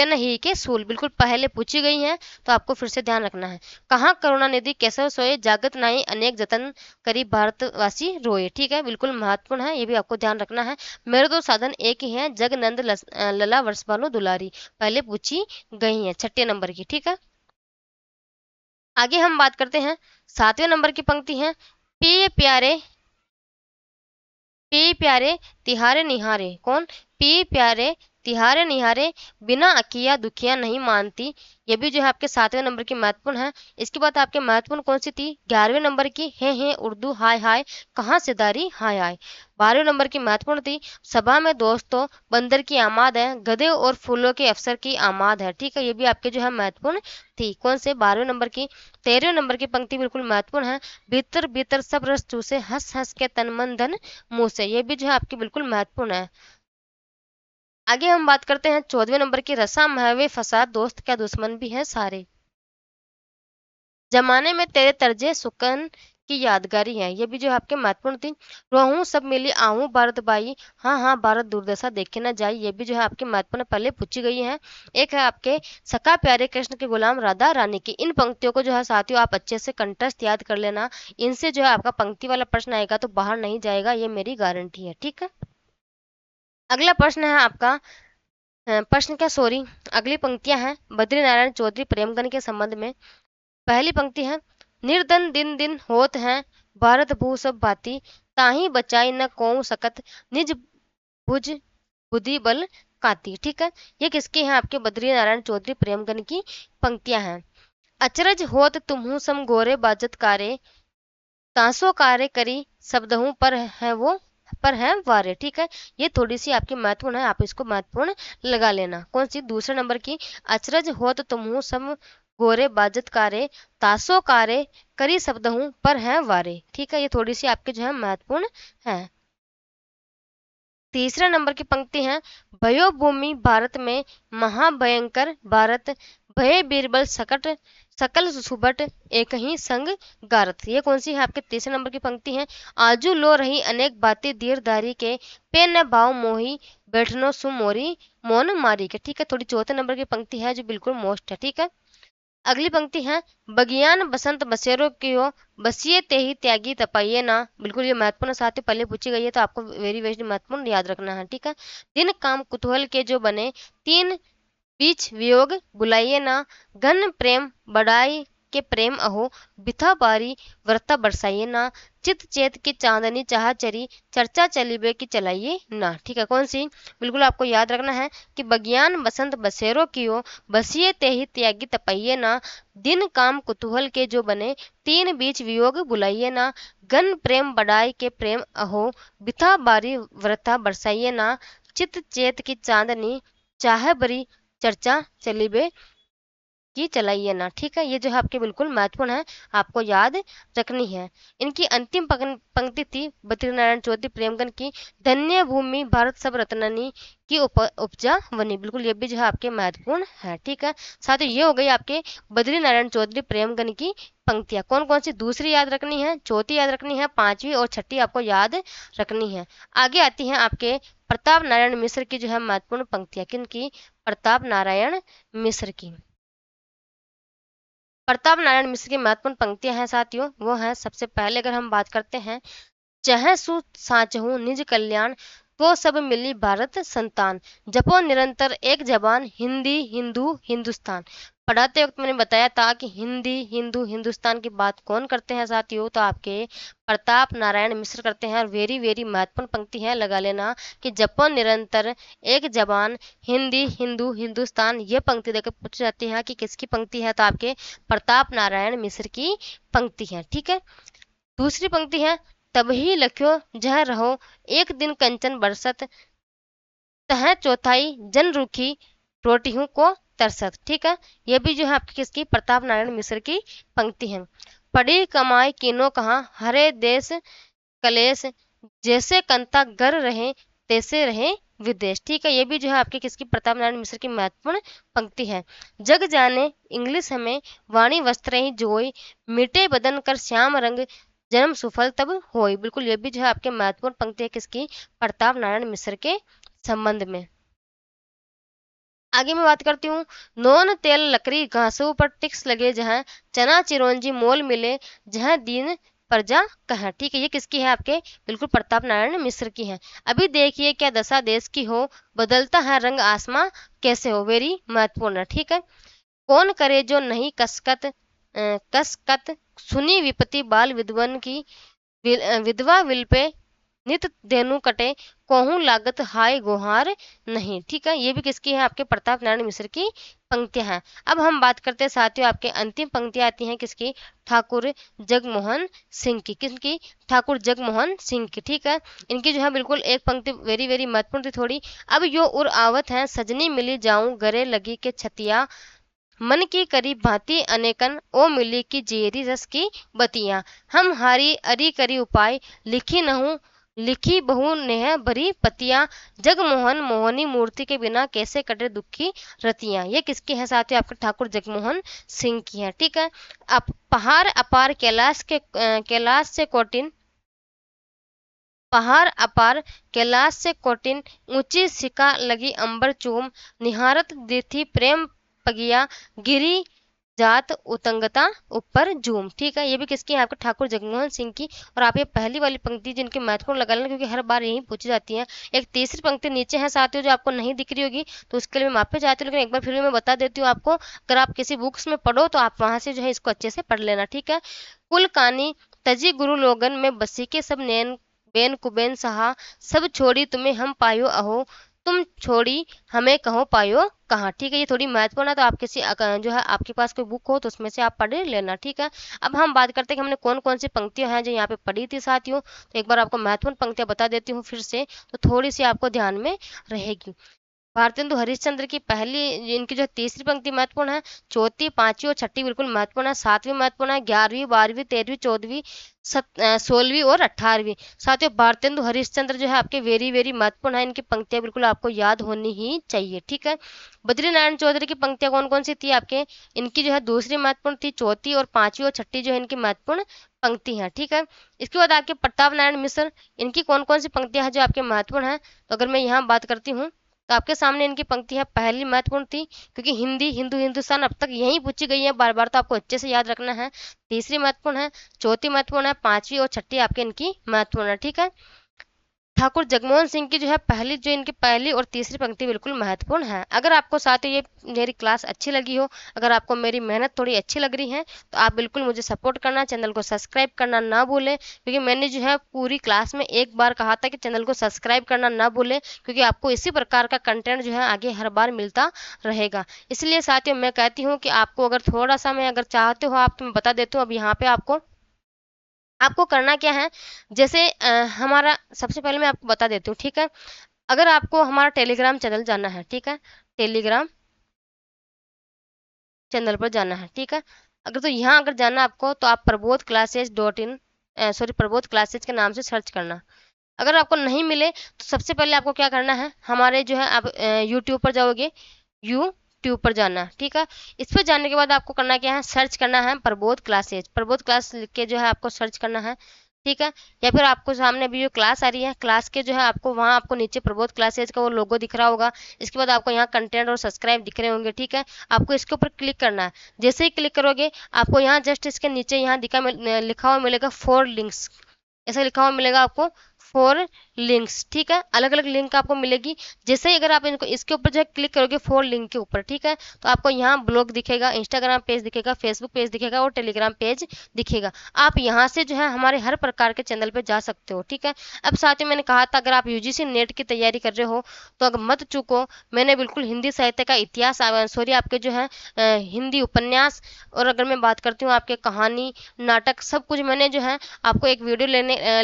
न ही के सूल। बिल्कुल पहले पूछी गई है, तो आपको फिर से ध्यान रखना है, कहाँ करुणा निधि केसव सोए, जागत नाई अनेक जतन करी भारतवासी रोए। ठीक है, बिल्कुल महत्वपूर्ण है, ये भी आपको ध्यान रखना है। मेरे दो साधन एक ही है, जग नंद लला वर्ष भानु दुलारी, पहले पूछी गई है, छठे नंबर की। ठीक है, आगे हम बात करते हैं, 7वें नंबर की पंक्ति है, पिए प्यारे पी प्यारे तिहारे निहारे। कौन? पी प्यारे तिहारे निहारे, बिना अकिया दुखिया नहीं मानती। ये भी जो है आपके 7वें नंबर की महत्वपूर्ण है। इसके बाद आपके महत्वपूर्ण कौन सी थी? 11वें नंबर की, है उर्दू हाय हाय कहाँ से दारी हाय हाय। 12वें नंबर की महत्वपूर्ण थी, सभा में दोस्तों बंदर की आमाद है, गधे और फूलों के अफसर की आमाद है। ठीक है, ये भी आपके जो है महत्वपूर्ण थी। कौन से? 12वें नंबर की। 13वें नंबर की पंक्ति बिल्कुल महत्वपूर्ण है, भीतर भीतर सब रस चूसे, हंस हंस के तन मन धन मुंह से। ये भी जो है आपकी बिल्कुल महत्वपूर्ण है। आगे हम बात करते हैं 14वें नंबर की, रसा महवे फसाद दोस्त क्या दुश्मन भी है सारे, जमाने में तेरे तर्जे सुकन की यादगारी है। ये भी जो है आपके महत्वपूर्ण थी, रोहू सब मिली आहू भारत बाई, हाँ भारत दुर्दशा देखे ना जाई। ये भी जो है आपके महत्वपूर्ण पहले पूछी गई है। एक है आपके सखा प्यारे कृष्ण के गुलाम राधा रानी की। इन पंक्तियों को जो है साथियों आप अच्छे से कंठस्थ याद कर लेना, इनसे जो है आपका पंक्ति वाला प्रश्न आएगा तो बाहर नहीं जाएगा, ये मेरी गारंटी है। ठीक है, अगला प्रश्न है आपका प्रश्न क्या, सॉरी, अगली पंक्तियां हैं बद्री नारायण चौधरी प्रेमगन के संबंध में। पहली पंक्ति है, निर्धन दिन दिन होत हैं भारत भू सब भांति, ताही बचाई न कोऊ सकत निज भुज बुद्धि बल काती। ठीक है, ये किसकी है, आपके बद्री नारायण चौधरी प्रेमगन की पंक्तियां हैं। अचरज होत तुम्हु सम गोरे बाजत कारे, तासो कार्य करी शब्दहूँ पर है वारे। ठीक है, ये थोड़ी सी आपकी महत्वपूर्ण है, आप इसको महत्वपूर्ण लगा लेना। कौन सी, दूसरे नंबर की, अचरज होत तुम्हु सम गोरे बाजत कारे, तासो कार्य करी शब्दहूँ पर है वारे। ठीक है, ये थोड़ी सी आपकी जो है महत्वपूर्ण है। तीसरे नंबर की पंक्ति है, भयो भूमि भारत में महाभयंकर भारत, भय बीरबल सकट सकल सुबट एक ही संग गारत। ये कौन सी है, आपके तीसरे नंबर की पंक्ति है। आजू लो रही अनेक बातें धीरधारी के, पे न भाव मोही बैठनो सुमोरी मौन मारी के। ठीक है, थोड़ी चौथे नंबर की पंक्ति है जो बिल्कुल मोस्ट है। ठीक है, अगली पंक्ति है, बगियान बसंत बसेरो कियो बसिए ते ही त्यागी तपाइए ना। बिल्कुल ये महत्वपूर्ण साथ पहले पूछी गई है, तो आपको वेरी वेरी महत्वपूर्ण याद रखना है। ठीक है, दिन काम कुतूहल के जो बने, तीन बीच वियोग बुलाइए ना, घन प्रेम बढ़ाई के प्रेम अहो, बिथा बारी व्रता बरसाइए ना, चित चेत की चांदनी चाह चरी, चर्चा चलीबे की चलाइए ना। ठीक है, कौन सी, बिल्कुल आपको याद रखना है कि बगियान बसंत बसेरो कियो बसिए ते ही त्यागी तपइए ना, दिन काम कुतूहल के जो बने, तीन बीच वियोग बुलाइए ना, घन प्रेम बढ़ाई के प्रेम अहो, बिथा बारी व्रता बरसाइए ना, चित चेत की चांदनी चाह बरी चर्चा चलीबे की चलाइए ना। ठीक है, ये जो है आपके बिल्कुल महत्वपूर्ण है, आपको याद रखनी है। इनकी अंतिम पंक्ति थी बद्री नारायण चौधरी प्रेमगन की, धन्य भूमि भारत सब रत्ननी की उपजा वनी। बिल्कुल ये भी जो है आपके महत्वपूर्ण है। ठीक है, साथ ही ये हो गई आपके बद्री नारायण चौधरी प्रेमगन की पंक्तियां। कौन कौन सी, दूसरी याद रखनी है, चौथी याद रखनी है, पांचवी और छठी आपको याद रखनी है। आगे आती है आपके प्रताप नारायण मिश्र की जो है महत्वपूर्ण पंक्तियां। किनकी, प्रताप नारायण मिश्र की। प्रताप नारायण मिश्र की महत्वपूर्ण पंक्तियां हैं साथियों, वो हैं, सबसे पहले अगर हम बात करते हैं, चह सु साचहु निज कल्याण, तो सब मिली भारत संतान, जपो निरंतर एक जबान, हिंदी हिंदू हिंदुस्तान। पढ़ाते वक्त मैंने बताया था कि हिंदी हिंदू हिंदुस्तान की बात कौन करते हैं साथियों, तो आपके प्रताप नारायण मिश्र करते हैं। और वेरी वेरी महत्वपूर्ण पंक्ति है, लगा लेना कि जपो निरंतर एक जबान, हिंदी हिंदू हिंदुस्तान। ये पंक्ति देकर पूछ जाती है कि किसकी पंक्ति है, तो आपके प्रताप नारायण मिश्र की पंक्ति है। ठीक है, दूसरी पंक्ति है, तबही लख्यो जह रहो एक दिन कंचन बरसत, तह चौथाई जन रूखी रोटियों को तरसत। ठीक है, ये भी जो है आपकी किसकी, प्रताप नारायण मिश्र की पंक्ति है। पढ़ी कमाई किनो कहा हरे देश कलेश, जैसे कंता घर रहे तैसे रहे विदेश। ठीक है, ये भी जो है आपके किसकी, प्रताप नारायण मिश्र की महत्वपूर्ण पंक्ति है। जग जाने इंग्लिश हमें वाणी वस्त्र ही जोई, मिटे बदन कर श्याम रंग जन्म सुफल तब होई। बिल्कुल ये भी जो है आपके महत्वपूर्ण पंक्ति है, किसकी, प्रताप नारायण मिश्र के संबंध में। आगे मैं बात करती हूँ, नोन तेल लकड़ी घासों पर टिक्स लगे जहाँ, चना चिरौंजी मोल मिले जहाँ दीन प्रजा कहा। ठीक है, ये किसकी है, आपके बिल्कुल प्रताप नारायण मिश्र की है। अभी देखिए क्या दशा देश की हो, बदलता है रंग आसमां कैसे हो, वेरी महत्वपूर्ण है। ठीक है, कौन करे जो नहीं कसकत सुनी विपत्ति बाल विद्वन की, विधवा विल पे नित धेनु कटे, कोहू लागत हाय गोहार नहीं। ठीक है, ये भी किसकी है, आपके प्रताप नारायण मिश्र की पंक्तियां हैं। अब हम बात करते हैं साथियों, आपके अंतिम पंक्तियां आती हैं किसकी, ठाकुर जगमोहन सिंह की। किसकी, ठाकुर जगमोहन सिंह की। ठीक है, इनकी जो है बिल्कुल एक पंक्ति वेरी वेरी महत्वपूर्ण थी थोड़ी। अब यो उर आवत है सजनी मिली जाऊं गरे लगी के छतिया, मन की करी भांति अनेकन ओ मिली की जेरी रस की बतियां, हम हारी अरी करी उपाय लिखी नहूं लिखी बहु नेह भरी पतियां, जगमोहन मोहनी मूर्ति के बिना कैसे कटे दुखी रतियां। ये किसकी है साथियों, आपके ठाकुर जगमोहन सिंह की है। ठीक है, अब पहाड़ अपार कैलाश से कोटिन, पहाड़ अपार कैलाश से कोटिन, ऊंची सिका लगी अंबर चूम, निहारत दिथी प्रेम पगिया गिरी जात उतंगता ऊपर जूम। ठीक है, ये भी किसकी है? आपके ठाकुर जगमोहन सिंह की। और आप ये पहली वाली पंक्ति जिनकी महत्वपूर्ण लगा लेना, क्योंकि हर बार यही पूछी जाती है। एक तीसरी पंक्ति नीचे है साथियों, जो आपको नहीं दिख रही होगी, तो उसके लिए मैं माफी चाहती हूँ, लेकिन एक बार फिर भी मैं बता देती हूँ आपको। अगर आप किसी बुक्स में पढ़ो तो आप वहां से जो है इसको अच्छे से पढ़ लेना। ठीक है। कुल कानी तजी गुरु लोगन में बसी के सब नैन बेन कुबेन सहा, सब छोड़ी तुम्हें हम पायो अहो, तुम छोड़ी हमें कहो पायो कहाँ। ठीक है, ये थोड़ी महत्वपूर्ण है, तो आप किसी जो है आपके पास कोई बुक हो तो उसमें से आप पढ़ लेना। ठीक है। अब हम बात करते हैं कि हमने कौन कौन सी पंक्तियां हैं जो यहाँ पे पढ़ी थी साथियों। तो एक बार आपको महत्वपूर्ण पंक्तियां बता देती हूँ फिर से, तो थोड़ी सी आपको ध्यान में रहेगी। भारतेंदु हरिश्चंद्र की पहली, इनकी जो तीसरी पंक्ति महत्वपूर्ण है। चौथी, पांचवी और छठी बिल्कुल महत्वपूर्ण है। सातवीं महत्वपूर्ण है। 11वीं, 12वीं, 13वीं, 14वीं, 16वीं और 18वीं। साथियों, भारतेंदु हरिश्चंद्र जो है आपके वेरी वेरी महत्वपूर्ण है। इनकी पंक्तियां बिल्कुल आपको याद होनी ही चाहिए। ठीक है। बद्री नारायण चौधरी की पंक्तियां कौन कौन सी थी आपके? इनकी जो है दूसरी महत्वपूर्ण थी, चौथी और पांचवी और छठी जो है इनकी महत्वपूर्ण पंक्ति है। ठीक है। इसके बाद आपके प्रताप नारायण मिश्र, इनकी कौन कौन सी पंक्तियां हैं जो आपके महत्वपूर्ण है? तो अगर मैं यहाँ बात करती हूँ तो आपके सामने इनकी पंक्ति है। पहली महत्वपूर्ण थी, क्योंकि हिंदी हिंदू हिंदुस्तान अब तक यही पूछी गई है बार बार, तो आपको अच्छे से याद रखना है। तीसरी महत्वपूर्ण है, चौथी महत्वपूर्ण है, पांचवी और छठी आपके इनकी महत्वपूर्ण है। ठीक है। ठाकुर जगमोहन सिंह की जो है पहली, जो इनकी पहली और तीसरी पंक्ति बिल्कुल महत्वपूर्ण है। अगर आपको साथियों ये मेरी क्लास अच्छी लगी हो, अगर आपको मेरी मेहनत थोड़ी अच्छी लग रही है, तो आप बिल्कुल मुझे सपोर्ट करना, चैनल को सब्सक्राइब करना ना भूलें। क्योंकि मैंने जो है पूरी क्लास में एक बार कहा था कि चैनल को सब्सक्राइब करना ना भूलें, क्योंकि आपको इसी प्रकार का कंटेंट जो है आगे हर बार मिलता रहेगा। इसलिए साथियों मैं कहती हूँ कि आपको अगर थोड़ा सा, मैं अगर चाहते हो आप, तो मैं बता देती हूँ अब यहाँ पे आपको आपको करना क्या है। जैसे हमारा, सबसे पहले मैं आपको बता देती हूँ। ठीक है। अगर आपको हमारा टेलीग्राम चैनल जाना है, ठीक है, टेलीग्राम चैनल पर जाना है। ठीक है। अगर तो यहाँ अगर जाना आपको, तो आप Prabodh classes dot in, sorry, Prabodh classes के नाम से सर्च करना। अगर आपको नहीं मिले तो सबसे पहले आपको क्या करना है, हमारे जो है आप यूट्यूब पर जाओगे, यूट्यूब पर जाना। ठीक है। इस पर जाने के बाद आपको करना क्या है, सर्च करना है प्रबोध क्लासेज, प्रबोध क्लास लिख के जो है आपको सर्च करना है। ठीक है। या फिर आपको सामने अभी जो क्लास आ रही है, क्लास के जो है आपको वहाँ आपको नीचे प्रबोध क्लासेज का वो लोगो दिख रहा होगा। इसके बाद आपको यहाँ कंटेंट और सब्सक्राइब दिख रहे होंगे। ठीक है। आपको इसके ऊपर क्लिक करना है। जैसे ही क्लिक करोगे, आपको यहाँ जस्ट इसके नीचे यहाँ लिखा हुआ मिलेगा 4 लिंक्स, ऐसा लिखा हुआ मिलेगा आपको 4 लिंक्स। ठीक है। अलग अलग लिंक आपको मिलेगी। जैसे ही अगर आप इनको इसके ऊपर जो है क्लिक करोगे 4 लिंक के ऊपर, ठीक है, तो आपको यहाँ ब्लॉग दिखेगा, इंस्टाग्राम पेज दिखेगा, फेसबुक पेज दिखेगा और टेलीग्राम पेज दिखेगा। आप यहाँ से जो है हमारे हर प्रकार के चैनल पे जा सकते हो। ठीक है। अब साथ ही मैंने कहा था अगर आप यूजीसी नेट की तैयारी कर रहे हो तो अगर मत चूको, मैंने बिल्कुल हिंदी साहित्य का इतिहास, सॉरी आपके जो है हिंदी उपन्यास, और अगर मैं बात करती हूँ आपके कहानी, नाटक, सब कुछ मैंने जो है आपको एक वीडियो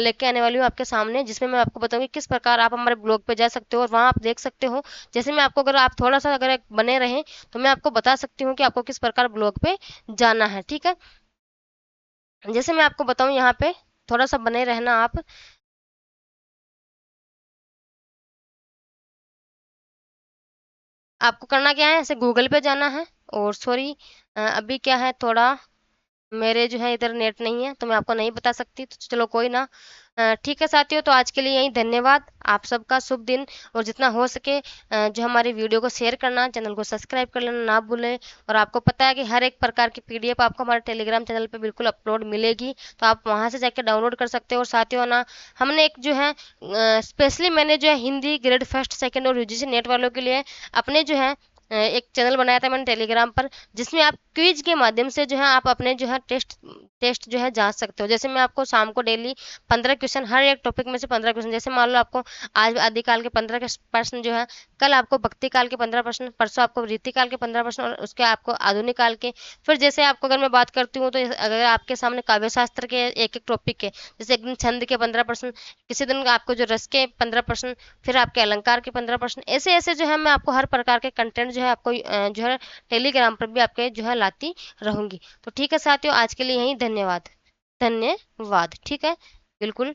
लेके आने वाली हूँ आपके सामने, जिसमें मैं आपको बताऊंगी किस प्रकार आप हमारे ब्लॉग पे जा सकते हो और वहां आप देख सकते हो। जैसे मैं आपको, अगर आप थोड़ा सा अगर बने रहें तो मैं आपको बता सकती हूँ कि आपको किस प्रकार ब्लॉग पे जाना है। ठीक है। जैसे मैं आपको बताऊं, यहाँ पे थोड़ा सा बने रहना आप। आपको करना क्या है, ऐसे गूगल पे जाना है। और सॉरी, अभी क्या है, थोड़ा मेरे जो है इधर नेट नहीं है तो मैं आपको नहीं बता सकती, तो चलो कोई ना। ठीक है साथियों, तो आज के लिए यही, धन्यवाद। आप सबका शुभ दिन। और जितना हो सके जो हमारी वीडियो को शेयर करना, चैनल को सब्सक्राइब कर लेना ना भूलें। और आपको पता है कि हर एक प्रकार की पीडीएफ आपको हमारे टेलीग्राम चैनल पे बिल्कुल अपलोड मिलेगी, तो आप वहां से जाकर डाउनलोड कर सकते हो। और साथियों ना, हमने एक जो है स्पेशली मैंने जो है हिंदी ग्रेड फर्स्ट सेकंड और यूजीसी नेट वालों के लिए अपने जो है एक चैनल बनाया था मैंने टेलीग्राम पर, जिसमें आप क्विज के माध्यम से जो है आप अपने जो है टेस्ट टेस्ट जो है जांच सकते हो। जैसे मैं आपको शाम को डेली 15 क्वेश्चन, हर एक टॉपिक में से 15 क्वेश्चन, जैसे मान लो आपको आज आदिकाल के 15 प्रश्न जो है, कल आपको भक्ति काल के 15 प्रश्न, परसों आपको रीति काल के 15 प्रश्न, और उसके आपको आधुनिक काल के। फिर जैसे आपको अगर मैं बात करती हूँ, तो अगर आपके सामने काव्य शास्त्र के एक एक टॉपिक के, जैसे एक दिन छंद के 15 प्रश्न, किसी दिन आपको जो रस के 15 प्रश्न, फिर आपके अलंकार के 15 प्रश्न, ऐसे ऐसे जो है मैं आपको हर प्रकार के कंटेंट जो है आपको जो है टेलीग्राम पर भी आपके जो है लाती रहूंगी। तो ठीक है साथियों, आज के लिए यही, धन्यवाद। धन्यवाद। ठीक है। बिल्कुल।